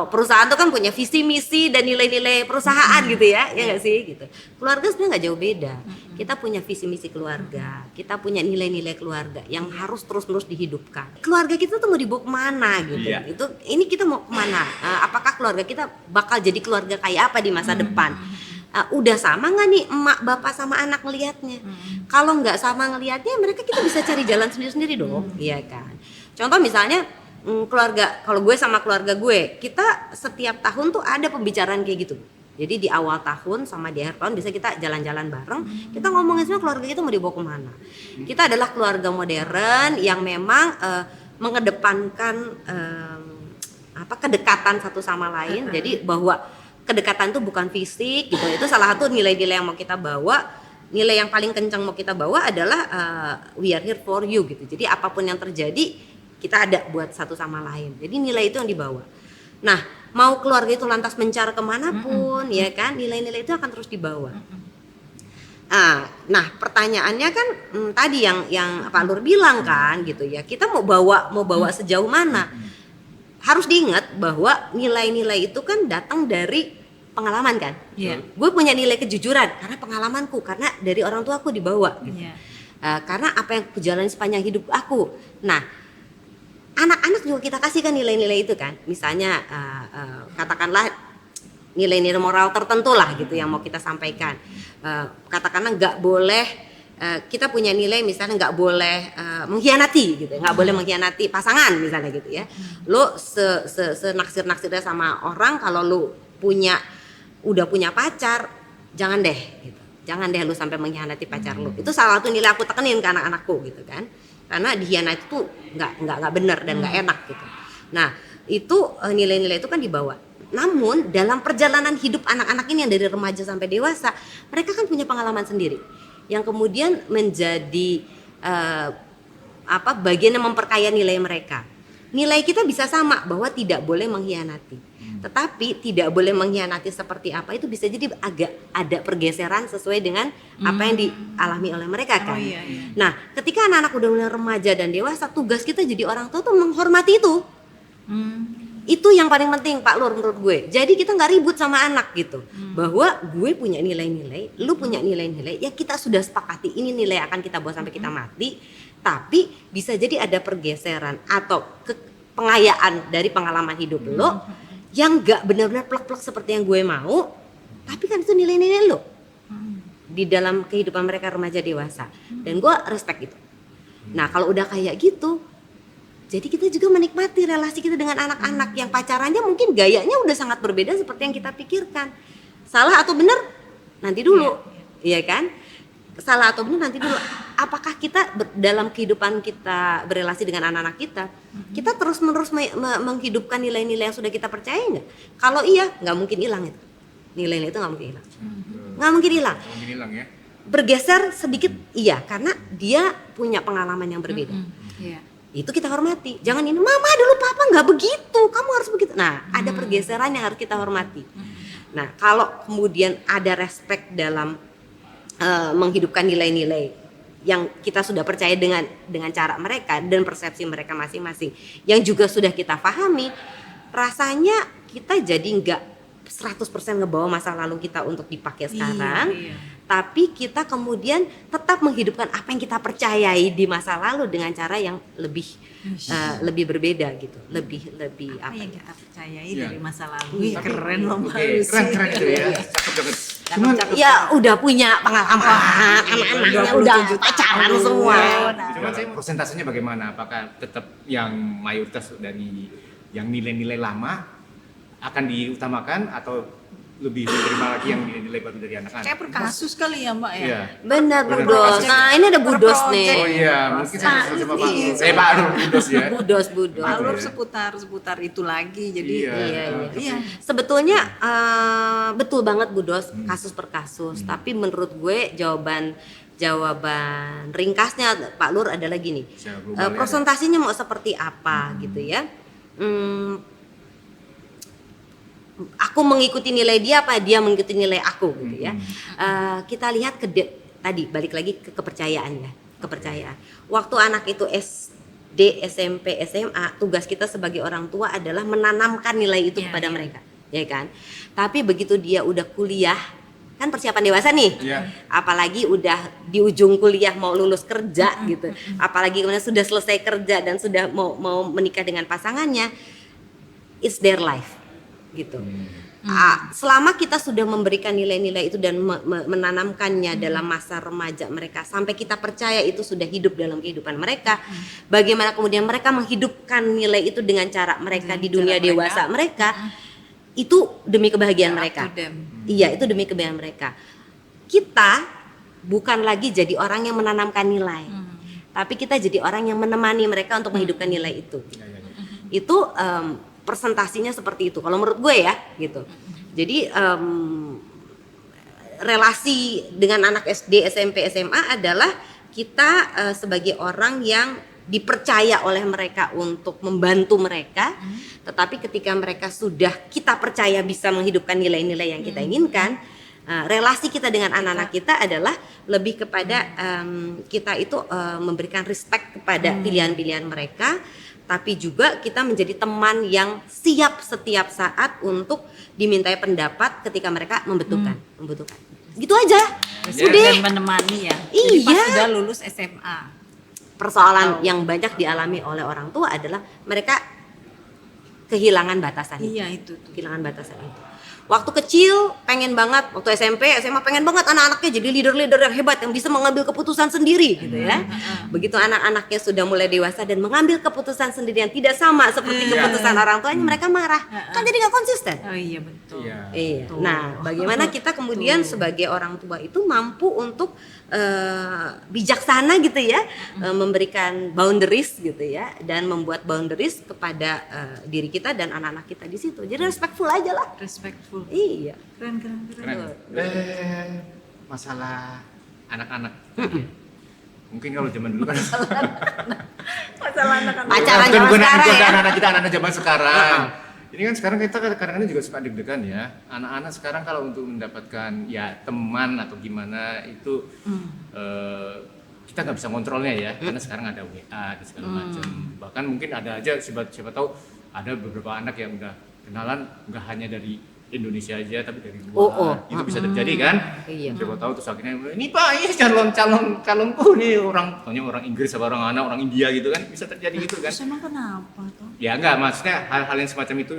perusahaan tuh kan punya visi misi dan nilai-nilai perusahaan gitu ya nggak sih gitu. Keluarga sebenarnya nggak jauh beda. Kita punya visi misi keluarga, kita punya nilai-nilai keluarga yang harus terus-menerus dihidupkan. Keluarga kita tuh mau dibawa kemana gitu. Ini kita mau kemana? Apakah keluarga kita bakal jadi keluarga kayak apa di masa depan? Udah sama nggak nih emak bapak sama anak ngelihatnya? Kalau nggak sama ngelihatnya, kita bisa cari jalan sendiri-sendiri dong, iya kan? Contoh misalnya keluarga, kalau gue sama keluarga gue, kita setiap tahun tuh ada pembicaraan kayak gitu. Jadi di awal tahun sama di akhir tahun bisa kita jalan-jalan bareng, kita ngomongin semua keluarga kita mau dibawa kemana. Kita adalah keluarga modern yang memang mengedepankan kedekatan satu sama lain. Jadi bahwa kedekatan itu bukan fisik gitu. Itu salah satu nilai-nilai yang mau kita bawa. Nilai yang paling kencang mau kita bawa adalah we are here for you gitu. Jadi apapun yang terjadi kita ada buat satu sama lain. Jadi nilai itu yang dibawa. Nah, mau keluarga itu lantas mencar kemanapun, ya kan, nilai-nilai itu akan terus dibawa. Nah, pertanyaannya kan tadi yang Pak Lur bilang kan, gitu ya. Kita mau bawa sejauh mana? Harus diingat bahwa nilai-nilai itu kan datang dari pengalaman kan. Gue punya nilai kejujuran karena pengalamanku, karena dari orang tua aku dibawa. Gitu. Karena apa yang aku jalani sepanjang hidup aku. Nah, anak-anak juga kita kasihkan nilai-nilai itu kan, misalnya katakanlah nilai-nilai moral tertentu lah gitu yang mau kita sampaikan. Katakanlah nggak boleh, kita punya nilai misalnya nggak boleh mengkhianati gitu, nggak boleh mengkhianati pasangan misalnya gitu ya. Lo senaksir-naksirnya sama orang, kalau lo udah punya pacar, jangan deh gitu. Jangan deh lu sampai mengkhianati pacar lu. Itu salah satu nilai aku tekenin ke anak-anakku gitu kan. Karena dikhianati itu nggak benar dan nggak enak gitu. Nah itu nilai-nilai itu kan dibawa. Namun dalam perjalanan hidup anak-anak ini yang dari remaja sampai dewasa, mereka kan punya pengalaman sendiri yang kemudian menjadi bagian yang memperkaya nilai mereka. Nilai kita bisa sama bahwa tidak boleh mengkhianati. Tetapi tidak boleh mengkhianati seperti apa itu bisa jadi agak ada pergeseran sesuai dengan apa yang dialami oleh mereka kan. Nah, ketika anak-anak udah mulai remaja dan dewasa, tugas kita jadi orang tua tuh menghormati itu. Itu yang paling penting Pak Lur menurut gue. Jadi kita nggak ribut sama anak gitu. Bahwa gue punya nilai-nilai, lu punya nilai-nilai, ya kita sudah sepakati ini nilai akan kita bawa sampai kita mati. Tapi bisa jadi ada pergeseran atau pengayaan dari pengalaman hidup lo yang gak benar-benar plek-plek seperti yang gue mau, tapi kan itu nilai-nilai lo di dalam kehidupan mereka remaja dewasa, dan gue respect itu. Nah kalau udah kayak gitu, jadi kita juga menikmati relasi kita dengan anak-anak yang pacarannya mungkin gayanya udah sangat berbeda seperti yang kita pikirkan. Salah atau benar nanti dulu, iya kan? Salah atau benar nanti dulu. Apakah kita dalam kehidupan kita berelasi dengan anak-anak kita terus-menerus menghidupkan nilai-nilai yang sudah kita percaya nggak? Kalau iya, nggak mungkin hilang itu. Nilai-nilai itu nggak mungkin hilang. Nggak mungkin hilang. Nggak mungkin hilang ya. Bergeser sedikit iya, karena dia punya pengalaman yang berbeda. Itu kita hormati. Jangan ini, mama dulu papa nggak begitu, kamu harus begitu. Nah, ada pergeseran yang harus kita hormati. Nah, kalau kemudian ada respect dalam menghidupkan nilai-nilai yang kita sudah percaya dengan cara mereka dan persepsi mereka masing-masing yang juga sudah kita pahami, rasanya kita jadi nggak 100% ngebawa masa lalu kita untuk dipakai sekarang, Iya. tapi kita kemudian tetap menghidupkan apa yang kita percayai di masa lalu dengan cara yang lebih lebih berbeda gitu, lebih Apa yang ya? kita percayai Iya. dari masa lalu. Iya. Keren loh Mbak Oke, Lucy. keren itu ya. Cakep banget. Cuman Ya udah punya pengalaman, anak-anaknya udah 27 pacaran tahun. semua. Cuman saya persentasenya bagaimana? Apakah tetap yang mayoritas dari yang nilai-nilai lama akan diutamakan atau lebih diterima lagi yang nilai-nilai baru dari anak-anak? Kayak per kasus kali ya Mbak ya. Iya. Benar Benar, Budos. Pak. Nah ini ada Budos Per nih. Oh iya, mungkin saya harus sama Pak. Iya. Saya Pak Arul Budos ya. Budos. Alur ya. seputar itu lagi. Jadi Iya. iya. Sebetulnya betul banget Budos, kasus per kasus. Tapi menurut gue jawaban ringkasnya Pak Lur adalah gini. Secara global ya. Presentasinya mau seperti apa gitu ya. Aku mengikuti nilai dia apa dia mengikuti nilai aku gitu ya. Kita lihat tadi balik lagi ke kepercayaan ya, kepercayaan. Waktu anak itu SD, SMP, SMA, tugas kita sebagai orang tua adalah menanamkan nilai itu Iya, kepada iya. mereka, ya kan? Tapi begitu dia udah kuliah, kan persiapan dewasa nih. Iya. Apalagi udah di ujung kuliah mau lulus kerja gitu. Apalagi kemudian sudah selesai kerja dan sudah mau menikah dengan pasangannya, it's their life gitu. Selama kita sudah memberikan nilai-nilai itu dan menanamkannya dalam masa remaja mereka sampai kita percaya itu sudah hidup dalam kehidupan mereka, bagaimana kemudian mereka menghidupkan nilai itu dengan cara mereka di dunia cara dewasa mereka, itu demi kebahagiaan Up mereka. to them. Iya, itu demi kebahagiaan mereka. Kita bukan lagi jadi orang yang menanamkan nilai, tapi kita jadi orang yang menemani mereka untuk menghidupkan nilai itu. Itu presentasinya seperti itu. Kalau menurut gue ya, gitu. Jadi relasi dengan anak SD, SMP, SMA adalah kita sebagai orang yang dipercaya oleh mereka untuk membantu mereka, tetapi ketika mereka sudah kita percaya bisa menghidupkan nilai-nilai yang kita inginkan, relasi kita dengan anak-anak kita adalah lebih kepada kita itu memberikan respect kepada pilihan-pilihan mereka, tapi juga kita menjadi teman yang siap setiap saat untuk dimintai pendapat ketika mereka membutuhkan. Gitu aja. Dan menemani ya. Jadi pas Iya. sudah lulus SMA. Persoalan yang banyak dialami oleh orang tua adalah mereka kehilangan batasan. Iya itu tuh. Kehilangan batasan itu. Waktu kecil pengen banget, waktu SMP, SMA pengen banget anak-anaknya jadi leader-leader yang hebat yang bisa mengambil keputusan sendiri gitu ya. Begitu anak-anaknya sudah mulai dewasa dan mengambil keputusan sendiri yang tidak sama seperti keputusan orang tuanya, mereka marah. Kan jadi nggak konsisten. Oh iya betul. Iya. Iya. Betul. Nah, bagaimana kita kemudian sebagai orang tua itu mampu untuk bijaksana gitu ya, memberikan boundaries gitu ya, dan membuat boundaries kepada diri kita dan anak-anak kita di situ. Jadi respectful aja lah. Respectful. Iya. Keren. Keren. Masalah anak-anak. Mungkin kalau zaman dulu kan Masalah anak-anak. Pacaran zaman bukan sekarang ya. anak-anak kita, anak-anak zaman sekarang. Ini kan sekarang kita kadang-kadang juga suka deg-degan ya. Anak-anak sekarang kalau untuk mendapatkan ya teman atau gimana itu kita nggak bisa kontrolnya ya, karena sekarang ada WA dan segala macam. Bahkan mungkin ada aja siapa tahu ada beberapa anak yang udah kenalan nggak hanya dari Indonesia aja tapi dari luar. Itu bisa terjadi kan? Iya. Siapa tahu terus akhirnya ini Pak, ini calonku nih orang Inggris sama orang India gitu kan, bisa terjadi gitu kan? Terus emang kenapa tuh? Ya enggak, maksudnya hal-hal yang semacam itu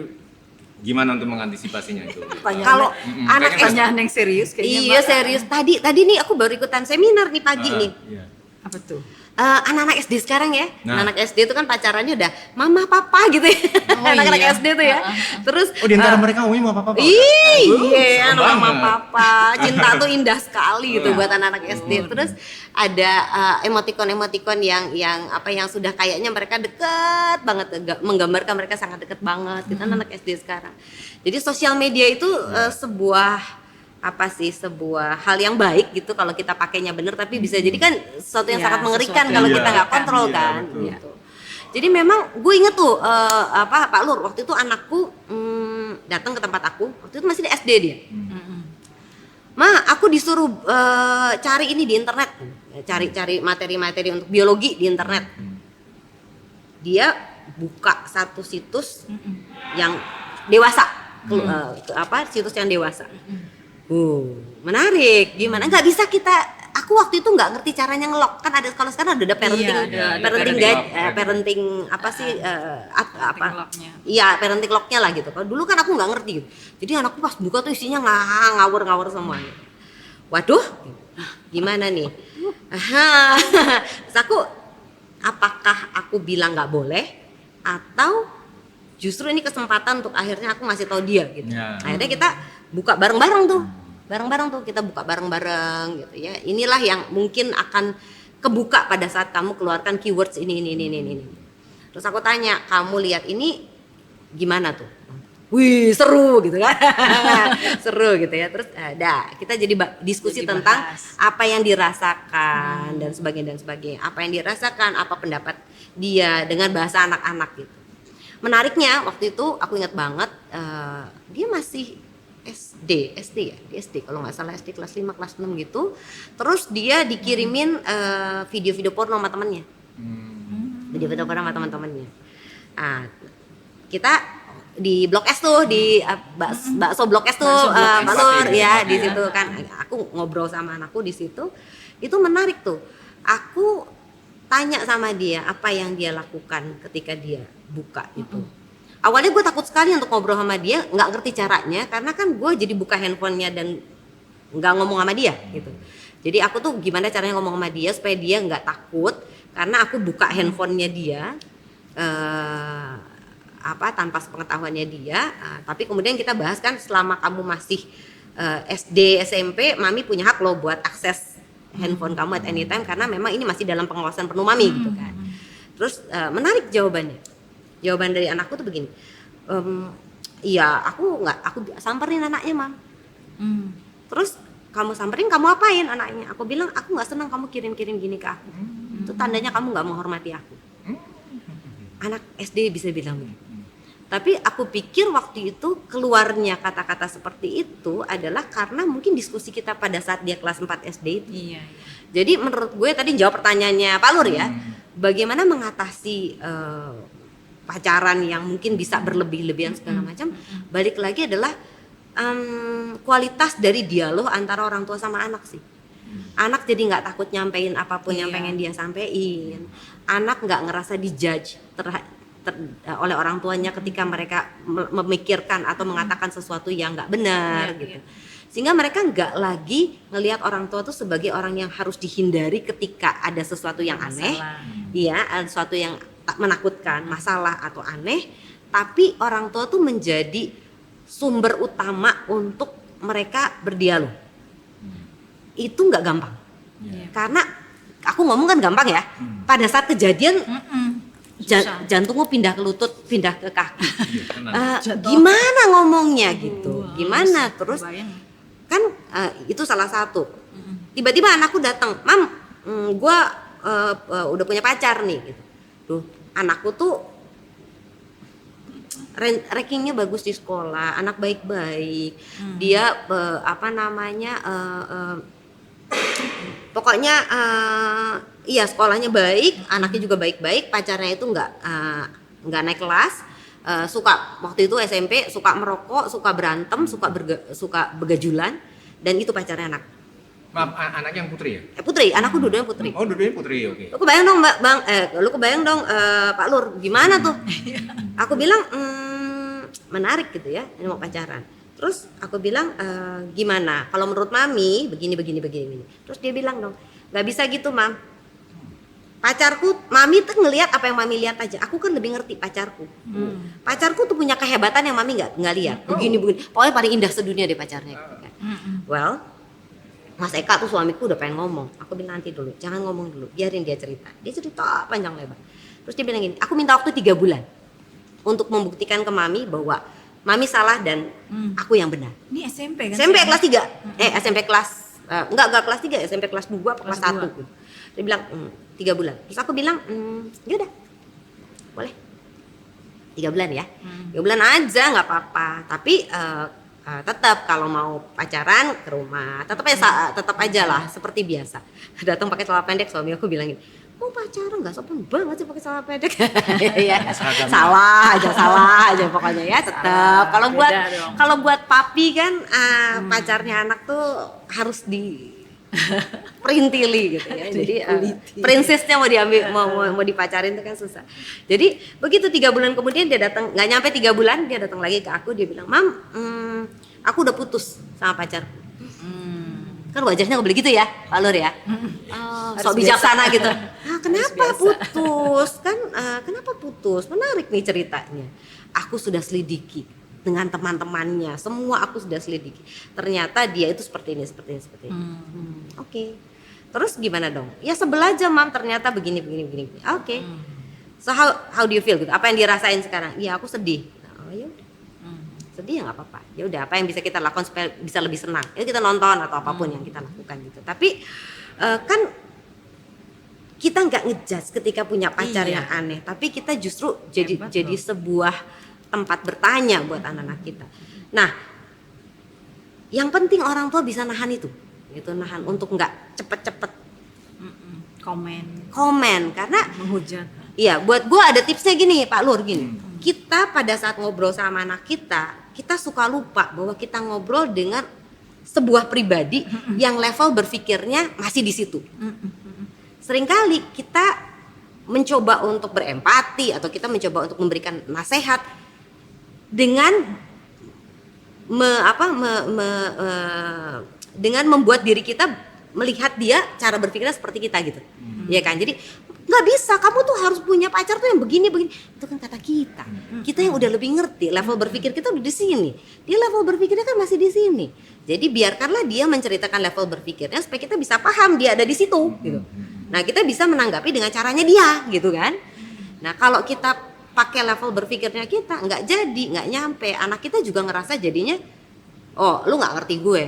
gimana untuk mengantisipasinya itu? Kalau anak Kayaknya SD, Pertanyaan yang serius kayaknya. iya Mbak. serius. Tadi nih aku baru ikutan seminar nih pagi nih. Iya. Apa tuh? Anak-anak SD sekarang ya, Nah. anak SD itu kan pacarannya udah mama papa gitu ya, anak-anak iya. SD tuh ya. Terus Oh, di antara mereka mau apa-apa? iya, serem mama banget. papa, cinta tuh indah sekali gitu Iya. buat anak-anak SD. Terus ada emoticon yang apa yang sudah kayaknya mereka deket banget, menggambarkan mereka sangat deket banget. Kita anak SD sekarang. Jadi sosial media itu sebuah hal yang baik gitu kalau kita pakainya benar, tapi bisa jadi kan sesuatu yang Iya, sangat mengerikan sesuatu kalau yang kita nggak mengerikan. kontrol Iya, kan betul. gitu. Jadi memang gue inget tuh Pak Lur, waktu itu anakku datang ke tempat aku, waktu itu masih di SD dia. Ma, aku disuruh cari ini di internet, cari materi-materi untuk biologi di internet. Dia buka satu situs yang dewasa, situs yang dewasa. Menarik. Gimana? Nggak bisa kita. Aku waktu itu nggak ngerti caranya nge-lock. Kan ada kalau sekarang ada parenting, parenting apa sih locknya. Iya, parenting locknya lah gitu. Kalau dulu kan aku nggak ngerti gitu. Jadi anakku pas buka tuh isinya ngawur semuanya. Waduh, gimana nih? Terus apakah aku bilang nggak boleh atau justru ini kesempatan untuk akhirnya aku ngasih tahu dia gitu. Akhirnya kita buka bareng-bareng tuh. Kita buka bareng-bareng gitu ya. Inilah yang mungkin akan kebuka pada saat kamu keluarkan keywords ini. Terus aku tanya, kamu lihat ini gimana tuh? Wih, seru gitu kan. Seru gitu ya. Terus kita jadi diskusi tentang apa yang dirasakan dan sebagainya. Apa yang dirasakan, apa pendapat dia dengan bahasa anak-anak gitu. Menariknya waktu itu aku ingat banget dia masih SD ya, di SD kalau nggak salah SD kelas 5 kelas 6 gitu. Terus dia dikirimin video-video porno sama temennya. Video-video porno sama teman-temannya. Kita di Blok S tuh, di bakso Blok S tuh, Pak Nur ya, di situ kan. Aku ngobrol sama anakku di situ. Itu menarik tuh. Aku tanya sama dia apa yang dia lakukan ketika dia buka itu. Awalnya gue takut sekali untuk ngobrol sama dia, nggak ngerti caranya, karena kan gue jadi buka handphonenya dan nggak ngomong sama dia gitu. Jadi aku tuh gimana caranya ngomong sama dia supaya dia nggak takut, karena aku buka handphonenya dia tanpa sepengetahuannya dia. Tapi kemudian kita bahas kan selama kamu masih SD SMP, mami punya hak loh buat akses handphone kamu at anytime, karena memang ini masih dalam pengawasan penuh mami gitu kan. Terus menarik jawabannya. Jawaban dari anakku tuh begini, iya aku samperin anaknya mam. Terus kamu samperin, kamu apain anaknya? Aku bilang aku nggak senang kamu kirim gini ke aku. Itu tandanya kamu nggak menghormati aku. Anak SD bisa bilang begitu. Tapi aku pikir waktu itu keluarnya kata-kata seperti itu adalah karena mungkin diskusi kita pada saat dia kelas 4 SD itu. Iya. Jadi menurut gue tadi jawab pertanyaannya Pak Lur ya, bagaimana mengatasi pacaran yang mungkin bisa berlebih-lebihan segala macam, balik lagi adalah kualitas dari dialog antara orang tua sama anak sih. Anak jadi nggak takut nyampein apapun yang pengen dia sampein. Anak nggak ngerasa dijudge oleh orang tuanya ketika mereka memikirkan atau mengatakan sesuatu yang nggak benar gitu. Sehingga mereka nggak lagi ngelihat orang tua tuh sebagai orang yang harus dihindari ketika ada sesuatu yang aneh, sesuatu yang menakutkan, masalah atau aneh, tapi orang tua tuh menjadi sumber utama untuk mereka berdialog. Itu nggak gampang, karena aku ngomong kan gampang ya. Pada saat kejadian, jantungmu pindah ke lutut, pindah ke kaki. Gimana ngomongnya gitu? Gimana? Terus kan itu salah satu. Tiba-tiba anakku datang, mam, gue udah punya pacar nih. Gitu. Duh, anakku tuh rankingnya bagus di sekolah, anak baik-baik. Dia pokoknya sekolahnya baik, anaknya juga baik-baik, pacarnya itu nggak naik kelas, waktu itu SMP suka merokok, suka berantem, suka begajulan, dan itu pacarnya anak. Maaf, anak yang putri ya? Putri, anakku dua-duanya putri. Oh, dua-duanya putri, oke. Lu kebayang dong lu kebayang dong Pak Lur, gimana tuh? Aku bilang menarik gitu ya, ini mau pacaran. Terus aku bilang gimana? Kalau menurut mami begini. Terus dia bilang dong, nggak bisa gitu mam. Pacarku, mami tuh ngelihat apa yang mami lihat aja. Aku kan lebih ngerti pacarku. Pacarku tuh punya kehebatan yang mami nggak lihat. Begini. Pokoknya paling indah sedunia deh pacarnya. Gitu kan. Well, Mas Eka tuh suamiku udah pengen ngomong. Aku bilang nanti dulu, jangan ngomong dulu, biarin dia cerita. Dia cerita panjang lebar. Terus dia bilang gini, aku minta waktu 3 bulan untuk membuktikan ke mami bahwa mami salah dan aku yang benar. Ini SMP kan? SMP kelas 3. SMP kelas enggak kelas 3, SMP kelas 2 atau kelas 1. Dia bilang 3 bulan. Terus aku bilang, ya udah. Boleh. 3 bulan ya. 3 bulan aja nggak apa-apa. Tapi tetap kalau mau pacaran ke rumah, tetap aja lah seperti biasa. Datang pakai celana pendek, suami aku bilangin, mau pacaran nggak sopan banget sih pakai celana pendek. Ya, salah aja pokoknya ya tetap. Kalau buat papi kan pacarnya anak tuh harus di perintili gitu ya. Jadi prinsesnya mau diambil mau dipacarin itu kan susah. Jadi begitu 3 bulan kemudian dia datang, nggak nyampe 3 bulan dia datang lagi ke aku, dia bilang, "Mam, aku udah putus sama pacarku." Kan wajahnya nggak boleh gitu ya, Pak Lur ya. Sok bijaksana gitu. Kenapa putus? Kenapa putus? Menarik nih ceritanya. Aku sudah selidiki dengan teman-temannya, semua aku sudah selidiki. Ternyata dia itu seperti ini. Oke. Terus gimana dong? Ya sebel aja, Mam, ternyata begini. Oke. So how do you feel gitu? Apa yang dirasain sekarang? Ya aku sedih. Oh ya udah. Sedih ya nggak apa-apa. Ya udah, apa yang bisa kita lakukan supaya bisa lebih senang? Ya kita nonton atau apapun yang kita lakukan gitu. Tapi kan kita nggak ngejudge ketika punya pacar yang aneh, tapi kita justru jadi sebuah tempat bertanya buat anak-anak kita. Nah, yang penting orang tua bisa nahan itu, nahan untuk nggak cepet-cepet komen karena menghujat. Iya, buat gue ada tipsnya gini, Pak Lur, gini. Kita pada saat ngobrol sama anak kita suka lupa bahwa kita ngobrol dengan sebuah pribadi yang level berpikirnya masih di situ. Seringkali kita mencoba untuk berempati atau kita mencoba untuk memberikan nasihat dengan dengan membuat diri kita melihat dia cara berpikirnya seperti kita gitu. Ya kan? Jadi nggak bisa, kamu tuh harus punya pacar tuh yang begini. Itu kan kata kita. Kita yang udah lebih ngerti, level berpikir kita udah di sini. Dia level berpikirnya kan masih di sini. Jadi biarkanlah dia menceritakan level berpikirnya supaya kita bisa paham dia ada di situ gitu. Nah, kita bisa menanggapi dengan caranya dia gitu kan. Nah, kalau kita pakai level berpikirnya kita nggak nyampe, anak kita juga ngerasa jadinya, oh lu nggak ngerti gue,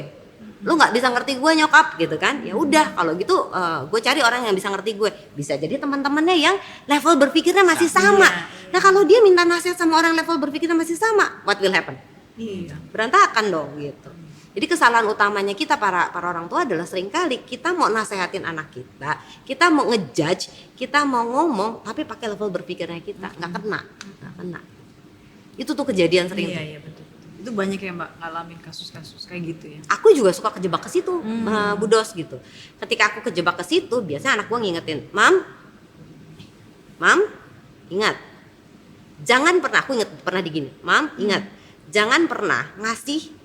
lu nggak bisa ngerti gue nyokap gitu kan. Ya udah, kalau gitu gue cari orang yang bisa ngerti gue. Bisa jadi teman-temannya yang level berpikirnya masih sama. Nah, kalau dia minta nasihat sama orang level berpikirnya masih sama, what will happen? Berantakan dong gitu. Jadi kesalahan utamanya kita para orang tua adalah seringkali kita mau nasehatin anak kita mau ngejudge, kita mau ngomong tapi pakai level berpikirnya kita nggak kena. Itu tuh kejadian sering. Iya betul. Itu banyak yang Mbak ngalamin kasus-kasus kayak gitu ya. Aku juga suka kejebak ke situ, Bu Dos gitu. Ketika aku kejebak ke situ, biasanya anak gua ngingetin, Mam, ingat, jangan pernah, aku pernah digini, Mam, ingat, jangan pernah ngasih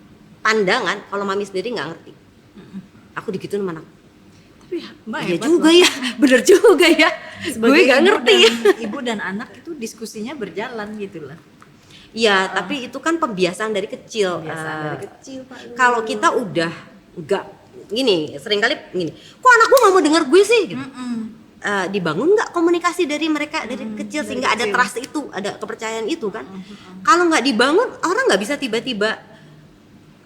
pandangan kalau mami sendiri nggak ngerti. Aku digituin sama anak. Tapi Mbak iya juga ya, bener juga ya. Gue nggak ngerti. Ibu dan anak itu diskusinya berjalan gitu lah. Iya, tapi itu kan pembiasaan dari kecil. Pak. Kalau kita udah nggak gini, seringkali gini, kok anak gue nggak mau denger gue sih? Gitu. Dibangun nggak komunikasi dari mereka dari kecil sehingga ada trust itu, ada kepercayaan itu kan? Kalau nggak dibangun, orang nggak bisa tiba-tiba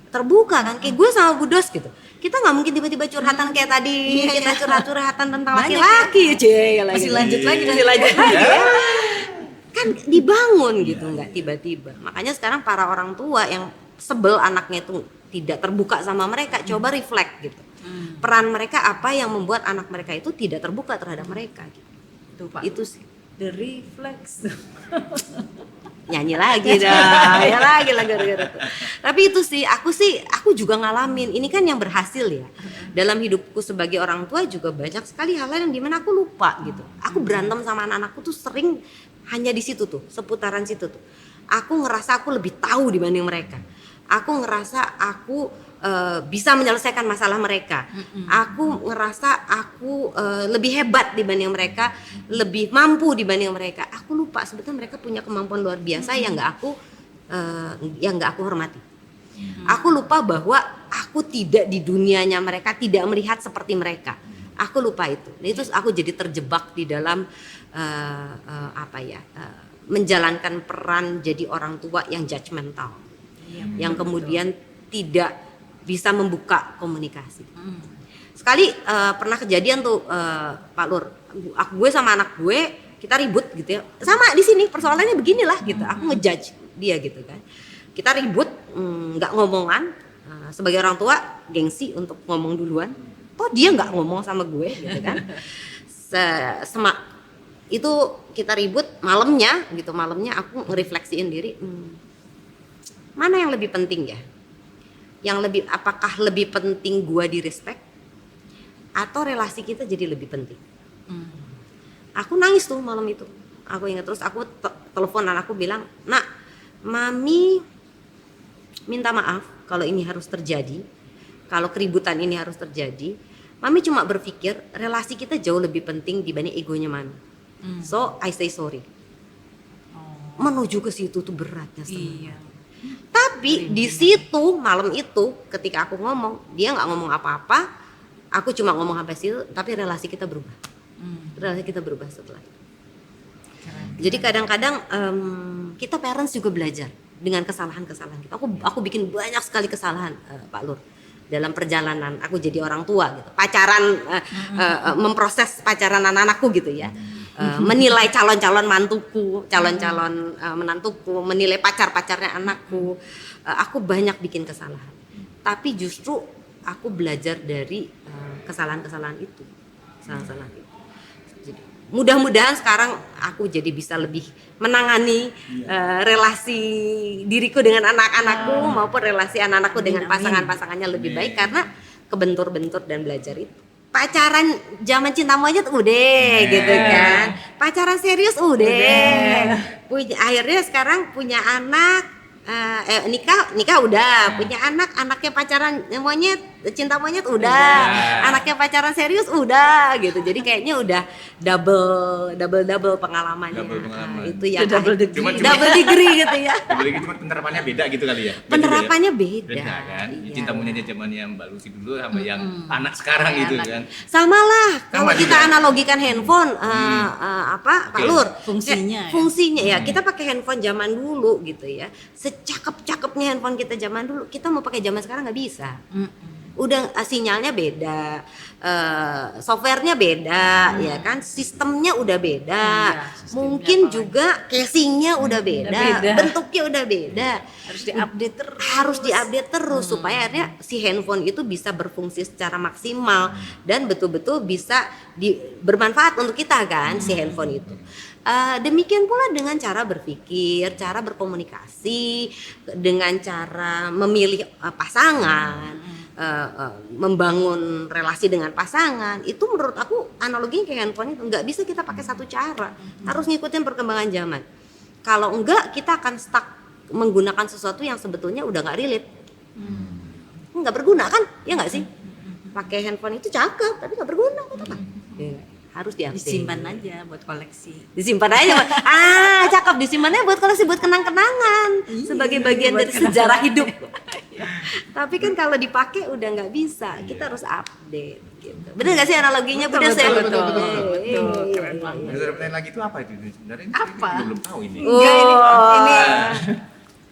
terbuka kan, kayak gue sama Bu Dos gitu, kita nggak mungkin tiba-tiba curhatan kayak tadi kita curhatan tentang laki-laki masih lanjut lagi kan dibangun gitu, nggak tiba-tiba. Makanya sekarang para orang tua yang sebel anaknya itu tidak terbuka sama mereka, coba reflect gitu, peran mereka apa yang membuat anak mereka itu tidak terbuka terhadap mereka gitu. Tuh, Pak. Itu sih The Reflex. nyanyi lagi dah, ya lagi gara-gara tuh. Tapi itu sih, aku juga ngalamin. Ini kan yang berhasil ya. Dalam hidupku sebagai orang tua juga banyak sekali hal-hal yang dimana aku lupa gitu. Aku berantem sama anak-anakku tuh sering hanya di situ tuh, seputaran situ tuh. Aku ngerasa aku lebih tahu dibanding mereka. Aku ngerasa aku bisa menyelesaikan masalah mereka. Aku ngerasa aku lebih hebat dibanding mereka, lebih mampu dibanding mereka. Aku lupa sebetulnya mereka punya kemampuan luar biasa yang nggak aku hormati. Aku lupa bahwa aku tidak di dunianya mereka, tidak melihat seperti mereka. Aku lupa itu. Nah, itu aku jadi terjebak di dalam menjalankan peran jadi orang tua yang judgmental, yang kemudian tidak bisa membuka komunikasi. Sekali pernah kejadian tuh Pak Lur, gue sama anak gue kita ribut gitu ya, sama di sini persoalannya beginilah gitu. Aku ngejudge dia gitu kan, kita ribut nggak ngomongan, sebagai orang tua gengsi untuk ngomong duluan, toh dia nggak ngomong sama gue gitu kan. itu kita ribut malamnya gitu, malamnya aku ngerefleksiin diri, mana yang lebih penting ya, apakah lebih penting gua di respect atau relasi kita jadi lebih penting. Aku nangis tuh malam itu, aku ingat, terus aku telepon anakku bilang, nak, mami minta maaf kalau ini harus terjadi, kalau keributan ini harus terjadi. Mami cuma berpikir relasi kita jauh lebih penting dibanding egonya mami. So I say sorry. Menuju ke situ tuh beratnya semua. Iya. Tapi di situ malam itu ketika aku ngomong, dia nggak ngomong apa-apa, aku cuma ngomong sampai situ, tapi relasi kita berubah. Relasi kita berubah setelah itu. Jadi kadang-kadang kita parents juga belajar dengan kesalahan-kesalahan kita. Aku bikin banyak sekali kesalahan, Pak Lur, dalam perjalanan aku jadi orang tua gitu. Pacaran, memproses pacaran anak-anakku gitu ya. Menilai calon-calon mantuku, calon-calon menantuku, menilai pacar-pacarnya anakku. Aku banyak bikin kesalahan. Tapi justru aku belajar dari kesalahan-kesalahan itu. Kesalahan-kesalahan itu. Jadi, mudah-mudahan sekarang aku jadi bisa lebih menangani relasi diriku dengan anak-anakku maupun relasi anak-anakku dengan pasangan-pasangannya lebih baik karena kebentur-bentur dan belajar itu. Pacaran zaman cinta monyet udah gitu kan, pacaran serius udah. Akhirnya sekarang punya anak, nikah udah, punya anaknya pacaran monyet, cinta monyet udah, anaknya pacaran serius udah gitu. Jadi kayaknya udah double pengalamannya. Itu yang double degree gitu ya. Double degree, cuma penerapannya beda gitu kali ya. Penerapannya beda. Kan? Iya. Cinta monyetnya zaman yang Mbak Lucy dulu sama yang anak sekarang gitu kan. Sama lah. Kalau Sama kita juga. analogikan handphone, Pak Lur, Fungsinya ya kita pakai handphone zaman dulu gitu ya. Secakep-cakepnya handphone kita zaman dulu, kita mau pakai zaman sekarang nggak bisa. Udah sinyalnya beda, softwarenya beda, ya kan, sistemnya udah beda, mungkin juga casingnya udah beda, bentuknya udah beda, harus diupdate terus supaya akhirnya si handphone itu bisa berfungsi secara maksimal dan betul-betul bisa bermanfaat untuk kita kan si handphone itu. Demikian pula dengan cara berpikir, cara berkomunikasi, dengan cara memilih pasangan. Membangun relasi dengan pasangan itu menurut aku analoginya kayak handphone itu nggak bisa kita pakai satu cara, harus ngikutin perkembangan zaman. Kalau enggak kita akan stuck menggunakan sesuatu yang sebetulnya udah nggak relate, nggak berguna kan, ya nggak sih? Pakai handphone itu cakep tapi nggak berguna, buat apa? Harus disimpan aja buat koleksi. Disimpan aja. Cakep, disimpannya buat koleksi, buat kenang-kenangan sebagai bagian dari sejarah hidup. Tapi kan kalau dipakai udah nggak bisa, kita harus update gitu. Bener nggak sih analoginya? Betul. Keren banget. Pertanyaan lagi itu apa itu sebenarnya? Apa? Belum tahu ini. Enggak, ini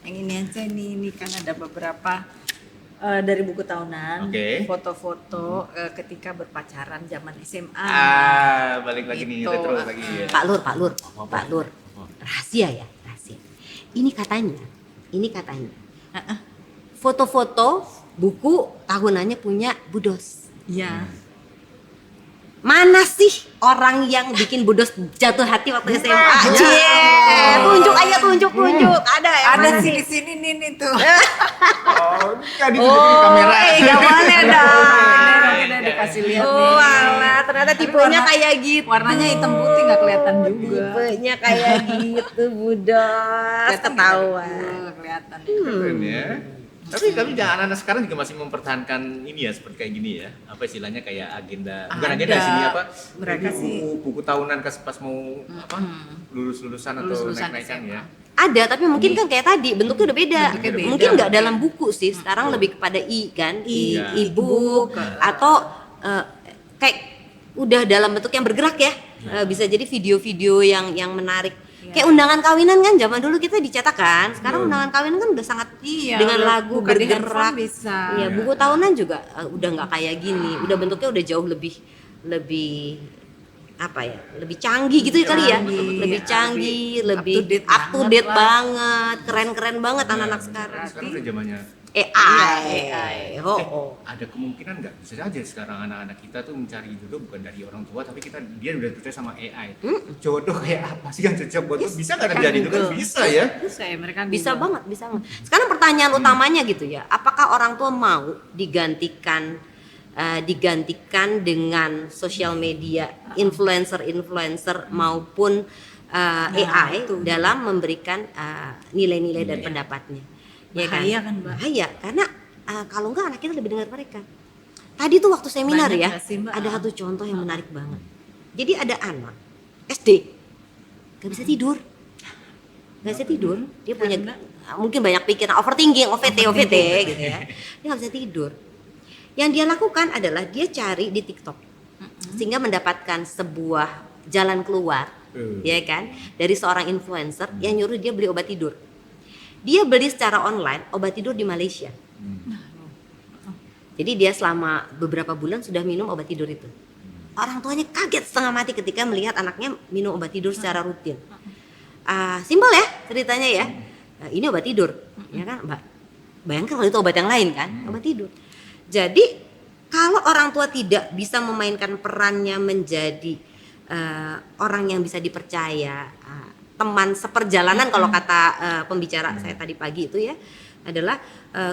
yang ini aja nih, ini kan ada beberapa dari buku tahunan, foto-foto ketika berpacaran zaman SMA. Balik lagi nih, Gitu. retro lagi ya. Pak Lur, rahasia ya, rahasia. Ini katanya, foto-foto buku tahunannya punya Budos. Iya. Mana sih orang yang bikin Budos jatuh hati waktu SMA? Tunjuk. Ada ya? Ada Mana sih di sini nih tuh. Kan di kamera. Nggak boleh dong. Udah dikasih lihat nih. Oh alah, ternyata tipenya kayak gitu. Warnanya hitam putih nggak kelihatan juga. Tipenya kayak gitu, Budos. Ketahuan. Kelihatan. Keren ya. Tapi anak-anak sekarang juga masih mempertahankan ini ya, seperti kayak gini ya. Apa istilahnya kayak agenda, bukan agenda sini apa? Mereka buku tahunan pas mau lulus-lulusan atau naik-naikan ya. Ada, tapi mungkin kan kayak tadi bentuknya udah beda. Mungkin nggak dalam buku sih. Sekarang lebih kepada e-book atau kayak udah dalam bentuk yang bergerak ya. Bisa jadi video-video yang menarik. Kayak undangan kawinan kan zaman dulu kita dicetak kan. Sekarang undangan kawinan kan udah sangat dengan lagu bergerak. Bisa. Iya, buku tahunan juga udah nggak kayak gini. Udah bentuknya udah jauh lebih apa ya? Lebih canggih gitu kali ya. Lebih canggih, lebih up to date banget. Keren-keren banget anak-anak sekarang. Sekarang udah zamannya AI. Oh. Ada kemungkinan nggak bisa aja sekarang anak-anak kita tuh mencari jodoh bukan dari orang tua tapi dia udah percaya sama AI. Jodoh kayak apa sih yang cocok buat bisa nggak terjadi itu kan bisa ya? Bisa ya mereka Bisa banget. Sekarang pertanyaan utamanya gitu ya, apakah orang tua mau digantikan dengan sosial media, influencer maupun AI dalam memberikan nilai-nilai dan pendapatnya. Bahaya kan, Mbak? Bahaya, karena kalau enggak anak kita lebih dengar mereka. Tadi tuh waktu seminar Banyak ya, gak sih, Mbak? ada satu contoh yang menarik banget. Jadi ada anak SD, gak bisa tidur. Dia punya mungkin banyak pikiran, overthinking, OVT gitu ya. Dia gak bisa tidur. Yang dia lakukan adalah dia cari di TikTok, sehingga mendapatkan sebuah jalan keluar, ya kan, dari seorang influencer yang nyuruh dia beli obat tidur. Dia beli secara online obat tidur di Malaysia. Jadi dia selama beberapa bulan sudah minum obat tidur itu. Orang tuanya kaget setengah mati ketika melihat anaknya minum obat tidur secara rutin. Simpel ya ceritanya ya. Ini obat tidur, ya kan, Mbak? Bayangkan kalau itu obat yang lain kan, obat tidur. Jadi kalau orang tua tidak bisa memainkan perannya menjadi orang yang bisa dipercaya, teman seperjalanan kalau kata pembicara saya tadi pagi itu ya, adalah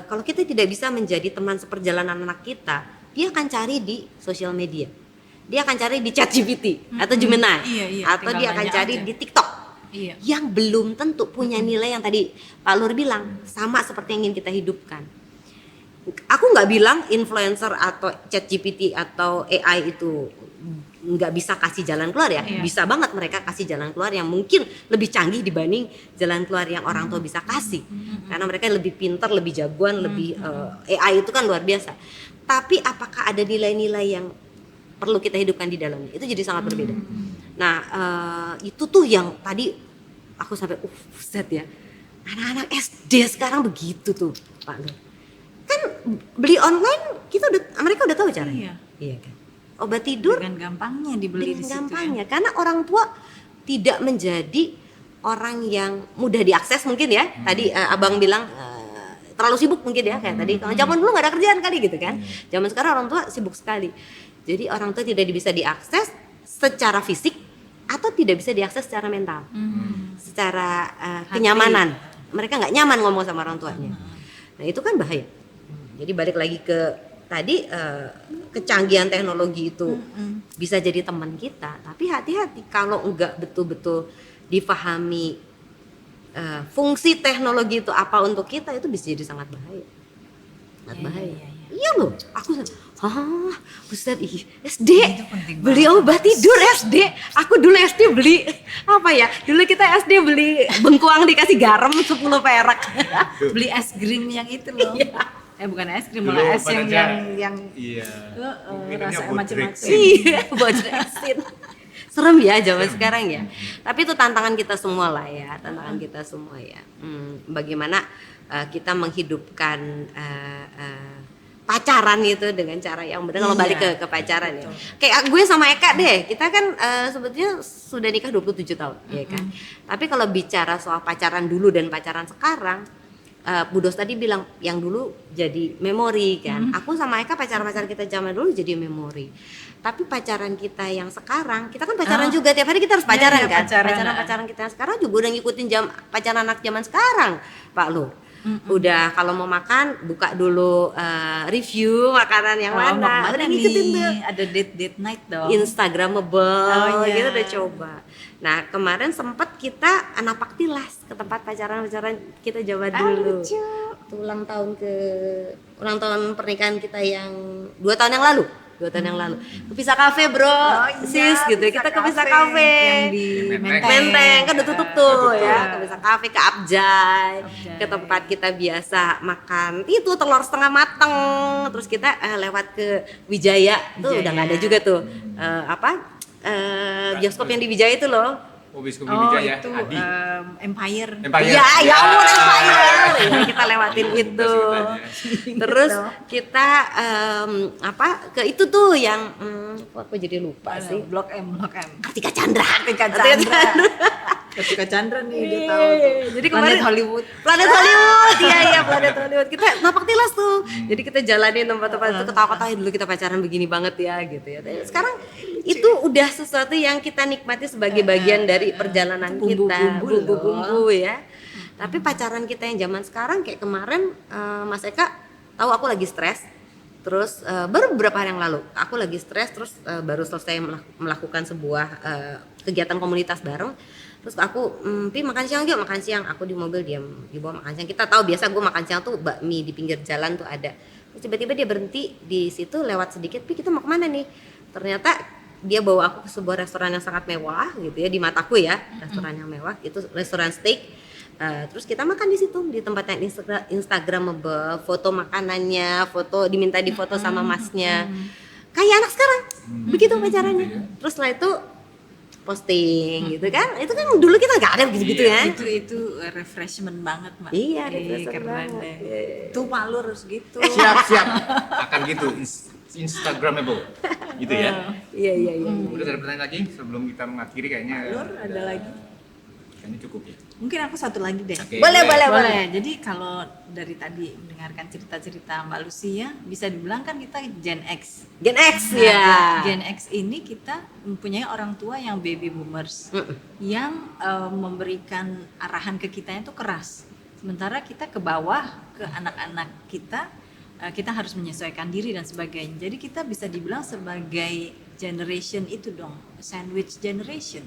kalau kita tidak bisa menjadi teman seperjalanan anak kita, dia akan cari di sosial media, dia akan cari di ChatGPT atau Gemini, atau dia akan cari di TikTok, yang belum tentu punya nilai yang tadi Pak Lur bilang sama seperti yang ingin kita hidupkan. Aku nggak bilang influencer atau ChatGPT atau AI itu nggak bisa kasih jalan keluar ya, bisa banget mereka kasih jalan keluar yang mungkin lebih canggih dibanding jalan keluar yang orang tua bisa kasih, karena mereka lebih pintar, lebih jagoan, lebih AI itu kan luar biasa. Tapi apakah ada nilai-nilai yang perlu kita hidupkan di dalamnya? Itu jadi sangat berbeda. Nah itu tuh yang tadi aku sampai buset ya, anak-anak SD sekarang begitu tuh Pak Nur. Kan beli online mereka udah tahu caranya. Iya kan. Obat tidur dengan gampangnya dibeli di situ. Gampangnya, karena orang tua tidak menjadi orang yang mudah diakses mungkin ya. Tadi abang bilang terlalu sibuk mungkin ya, kayak tadi. Kalau zaman dulu nggak ada kerjaan kali gitu kan. Zaman sekarang orang tua sibuk sekali. Jadi orang tua tidak bisa diakses secara fisik atau tidak bisa diakses secara mental, secara kenyamanan. Mereka nggak nyaman ngomong sama orang tuanya. Nah itu kan bahaya. Jadi balik lagi ke tadi kecanggihan teknologi itu bisa jadi teman kita, tapi hati-hati kalau enggak betul-betul difahami fungsi teknologi itu apa untuk kita, itu bisa jadi sangat bahaya. Iya loh, aku Ustaz SD beli obat tidur SD. Aku dulu SD beli apa ya? Dulu kita SD beli bengkuang dikasih garam 10 perak. Beli es krim yang itu loh. Bukan es krim, dulu malah es yang rasa macam-macam. Iya, bodresin. Serem ya zaman sekarang ya. Tapi itu tantangan kita semua lah ya, tantangan kita semua ya. Bagaimana kita menghidupkan pacaran itu dengan cara yang benar. Kalau balik ke pacaran ya. Kayak gue sama Eka deh, kita kan sebetulnya sudah nikah 27 tahun, ya kan. Tapi kalau bicara soal pacaran dulu dan pacaran sekarang, Bu Dos tadi bilang yang dulu jadi memori kan. Aku sama Eka pacaran kita zaman dulu jadi memori. Tapi pacaran kita yang sekarang, kita kan pacaran juga tiap hari, kita harus pacaran kan. Pacaran kita yang sekarang juga udah ngikutin pacaran anak zaman sekarang, Pak Lur. Udah kalau mau makan buka dulu review makanan yang mana. Udah ngikutin tuh. Ada date night dong. Instagramable gitu udah coba. Nah kemarin sempat kita napak tilas ke tempat pacaran kita zaman dulu. Lucu. Ulang tahun pernikahan kita yang 2 tahun yang lalu. Ke Pisa Cafe bro, sis gitu. Kita ke Pisa Cafe yang di Menteng kan udah tutup tuh ya. Ke Pisa Cafe, ke Abjay, ke tempat kita biasa makan itu telur setengah mateng. Terus kita lewat ke Wijaya tuh udah nggak ada juga tuh bioskop yang di Wijaya itu loh. Bioskop di Wijaya, itu Adi. Empire. Ya ampun Empire. Kita lewatin itu. Terus kita ke itu tuh yang aku jadi lupa sih. Blok M. Kartika Chandra. Ketika Chandra nih dia tahu tuh. Jadi Planet kemarin Hollywood. Planet Hollywood, iya Planet Hollywood. Kita napak tilas tuh. Jadi kita jalanin tempat-tempat itu ketawa-ketawa dulu kita pacaran begini banget ya gitu ya. Tapi sekarang itu udah sesuatu yang kita nikmati sebagai bagian dari perjalanan kita, bumbu-bumbu ya. Tapi pacaran kita yang zaman sekarang kayak kemarin Mas Eka tahu aku lagi stres. Terus baru beberapa hari yang lalu aku lagi stres terus baru selesai melakukan sebuah kegiatan komunitas bareng. Terus aku, Pi makan siang yuk, makan siang. Aku di mobil diam, dibawa makan siang. Kita tahu biasa gue makan siang tuh bakmi di pinggir jalan tuh ada. Terus tiba-tiba dia berhenti di situ lewat sedikit, Pi kita mau kemana nih? Ternyata dia bawa aku ke sebuah restoran yang sangat mewah gitu ya, di mataku ya, restoran yang mewah. Itu restoran steak. Terus kita makan di situ di tempat yang Instagramable, foto makanannya, foto diminta difoto sama masnya. Kayak anak sekarang, begitu pacarannya. Terus setelah itu posting gitu kan, itu kan dulu kita nggak ada begitu ya. Itu refreshment banget Mbak. Iya, refreshment keren banget. deh. Tuh Pak Lur harus gitu. Siap akan gitu Instagramable gitu ya. Iya. Udah ada pertanyaan lagi sebelum kita mengakhiri kayaknya. Lur ada lagi. Kayaknya cukup ya. Mungkin aku satu lagi deh. Oke, Boleh. Jadi kalau dari tadi mendengarkan cerita-cerita Mbak Lucy ya, bisa dibilang kan kita Gen X. Gen X Nah, ya. Gen X ini kita mempunyai orang tua yang baby boomers yang memberikan arahan ke kita itu keras. Sementara kita ke bawah ke anak-anak kita harus menyesuaikan diri dan sebagainya. Jadi kita bisa dibilang sebagai generation itu dong, sandwich generation.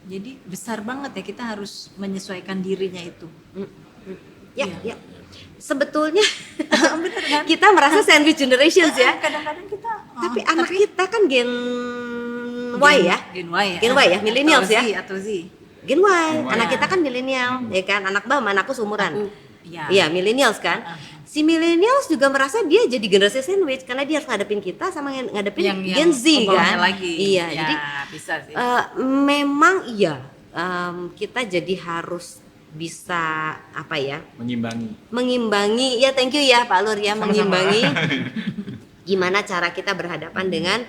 Jadi besar banget ya kita harus menyesuaikan dirinya itu. Ya. Sebetulnya Bener kan? kita merasa sandwich generations ya. Kadang-kadang kita Tapi anak kita kan Gen Y ya. Gen Y ya. Gen Y ya, millennials ya. Atau Z. Gen Y. Anak kita kan milenial, ya kan. Anak Bam, anakku seumuran. Iya. Iya, millennials kan. Si millennials juga merasa dia jadi generasi sandwich karena dia harus ngadepin kita sama ngadepin Gen Z ke bawahnya kan. lagi. Iya, Ya, jadi bisa sih. memang iya kita jadi harus bisa apa ya? Mengimbangi. Ya thank you ya Pak Lur ya, mengimbangi gimana cara kita berhadapan dengan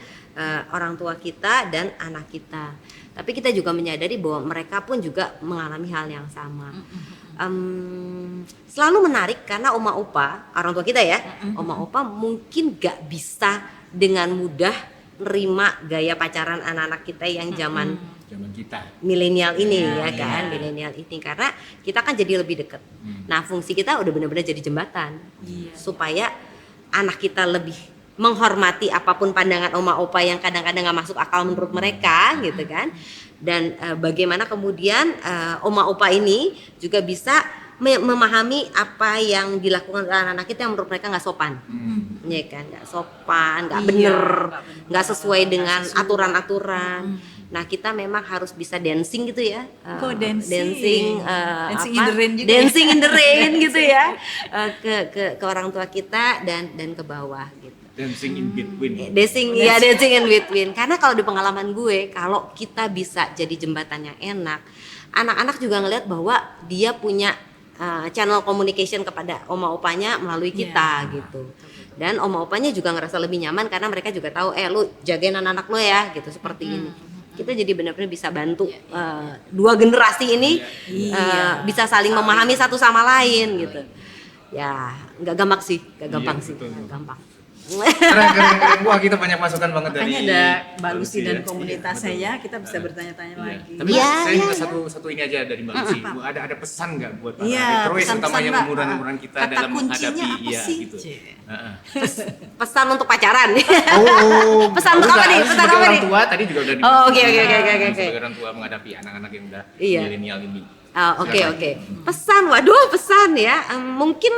orang tua kita dan anak kita. Tapi kita juga menyadari bahwa mereka pun juga mengalami hal yang sama. Selalu menarik karena oma opa orang tua kita ya, oma opa mungkin gak bisa dengan mudah nerima gaya pacaran anak-anak kita yang zaman kita milenial ini ya kan, milenial ini karena kita kan jadi lebih dekat. Nah fungsi kita udah benar-benar jadi jembatan supaya anak kita lebih menghormati apapun pandangan oma opa yang kadang-kadang nggak masuk akal menurut mereka gitu kan. Dan bagaimana kemudian oma opa ini juga bisa memahami apa yang dilakukan oleh anak-anak kita yang menurut mereka nggak sopan, ya kan, nggak sopan, nggak bener, nggak sesuai dengan aturan-aturan. Nah kita memang harus bisa dancing gitu ya, dancing in the rain gitu ya, ke orang tua kita dan ke bawah gitu. Dancing in between. Dancing in between. Karena kalau di pengalaman gue, kalau kita bisa jadi jembatan yang enak, anak-anak juga ngelihat bahwa dia punya channel communication kepada oma opanya melalui kita gitu. Dan oma opanya juga ngerasa lebih nyaman karena mereka juga tahu, lu jagain anak-anak lo ya gitu seperti ini. Kita jadi benar-benar bisa bantu dua generasi ini bisa saling memahami satu sama lain gitu. Ya nggak gampang sih, nggak gampang sih, nggak gampang. Keren. Wah kita banyak masukan banget dari Makanya ada Mbak Lucy dan komunitas saya, kita bisa bertanya-tanya lagi. Tapi saya minta satu ini aja dari Mbak Lucy. Ada pesan nggak buat para retrois terutama yang umuran kita kata dalam menghadapi apa sih? gitu. Pesan untuk pacaran. Pesan untuk apa nih? Pesan apa nih? Orang tua tadi juga udah Oke. Sebagai orang tua menghadapi anak-anak yang udah milenial ini. Oke. Pesan ya. Mungkin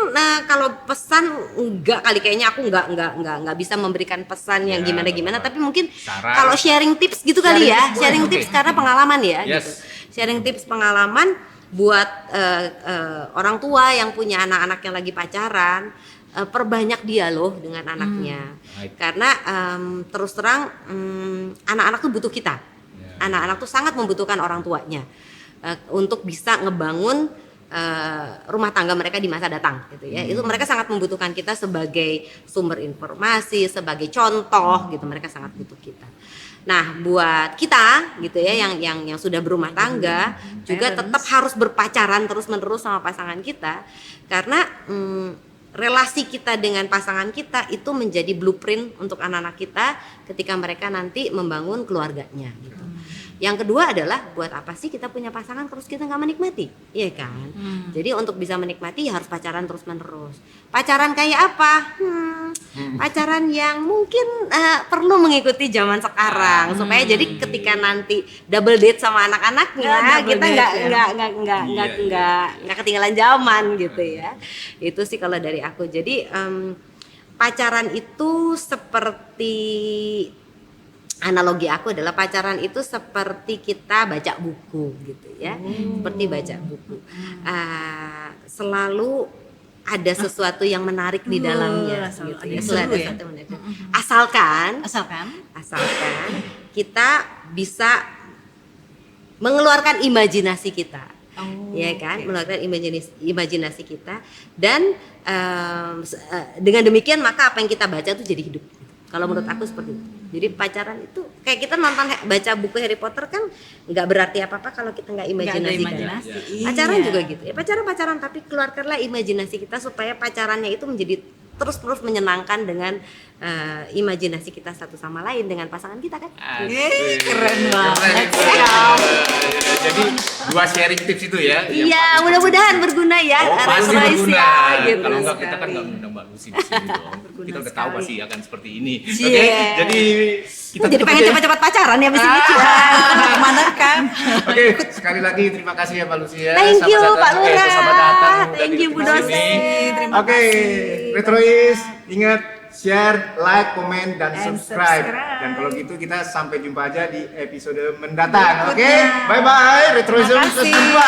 kalau pesan enggak kali kayaknya aku enggak bisa memberikan pesan yang gimana-gimana, tapi mungkin kalau sharing tips gitu kali ya. Sharing tips karena pengalaman ya gitu. Sharing tips pengalaman buat orang tua yang punya anak-anak yang lagi pacaran, perbanyak dialog dengan anaknya. Karena terus terang anak-anak tuh butuh kita. Anak-anak tuh sangat membutuhkan orang tuanya. Untuk bisa ngebangun rumah tangga mereka di masa datang gitu ya. Itu mereka sangat membutuhkan kita sebagai sumber informasi, sebagai contoh gitu. Mereka sangat butuh kita. Nah, buat kita gitu ya yang sudah berumah tangga juga tetap harus berpacaran terus-menerus sama pasangan kita karena relasi kita dengan pasangan kita itu menjadi blueprint untuk anak-anak kita ketika mereka nanti membangun keluarganya gitu. Yang kedua adalah buat apa sih kita punya pasangan terus kita nggak menikmati, iya kan? Jadi untuk bisa menikmati ya harus pacaran terus menerus. Pacaran kayak apa? Pacaran yang mungkin perlu mengikuti zaman sekarang supaya jadi ketika nanti double date sama anak-anaknya kita nggak ketinggalan zaman gitu ya. Itu sih kalau dari aku. Jadi pacaran itu seperti analogi aku adalah pacaran itu seperti kita baca buku gitu ya, seperti baca buku. Selalu ada sesuatu yang menarik di dalamnya gitu ya. Selalu ada sesuatu yang menarik. Asalkan kita bisa mengeluarkan imajinasi kita. Ya kan, mengeluarkan imajinasi kita dan dengan demikian maka apa yang kita baca itu jadi hidup. Kalau menurut aku seperti itu. Jadi pacaran itu kayak kita nonton baca buku Harry Potter kan nggak berarti apa-apa kalau kita nggak imajinasikan. Pacaran juga gitu ya, pacaran tapi keluarkanlah imajinasi kita supaya pacarannya itu menjadi terus menyenangkan dengan imajinasi kita satu sama lain dengan pasangan kita kan. Keren banget. Jadi 2 sharing tips itu ya. Iya, mudah-mudahan berguna ya. Pasti berguna. Gitu. Kalau enggak kita kan enggak undang Mbak Lucy di sini dong. Kita udah tahu pasti akan seperti ini. Iya. Oke, jadi kita jadi pengen cepat-cepat pacaran ya abis ini. Kemana kan? Oke, sekali lagi terima kasih ya Mbak Lucy ya. Thank you Pak Lurah. Selamat datang. Thank you Bu dosen. Oke, Retrois ingat share, like, komen, dan subscribe. Dan kalau gitu kita sampai jumpa aja di episode mendatang. Oke, bye-bye. Retroism season 2.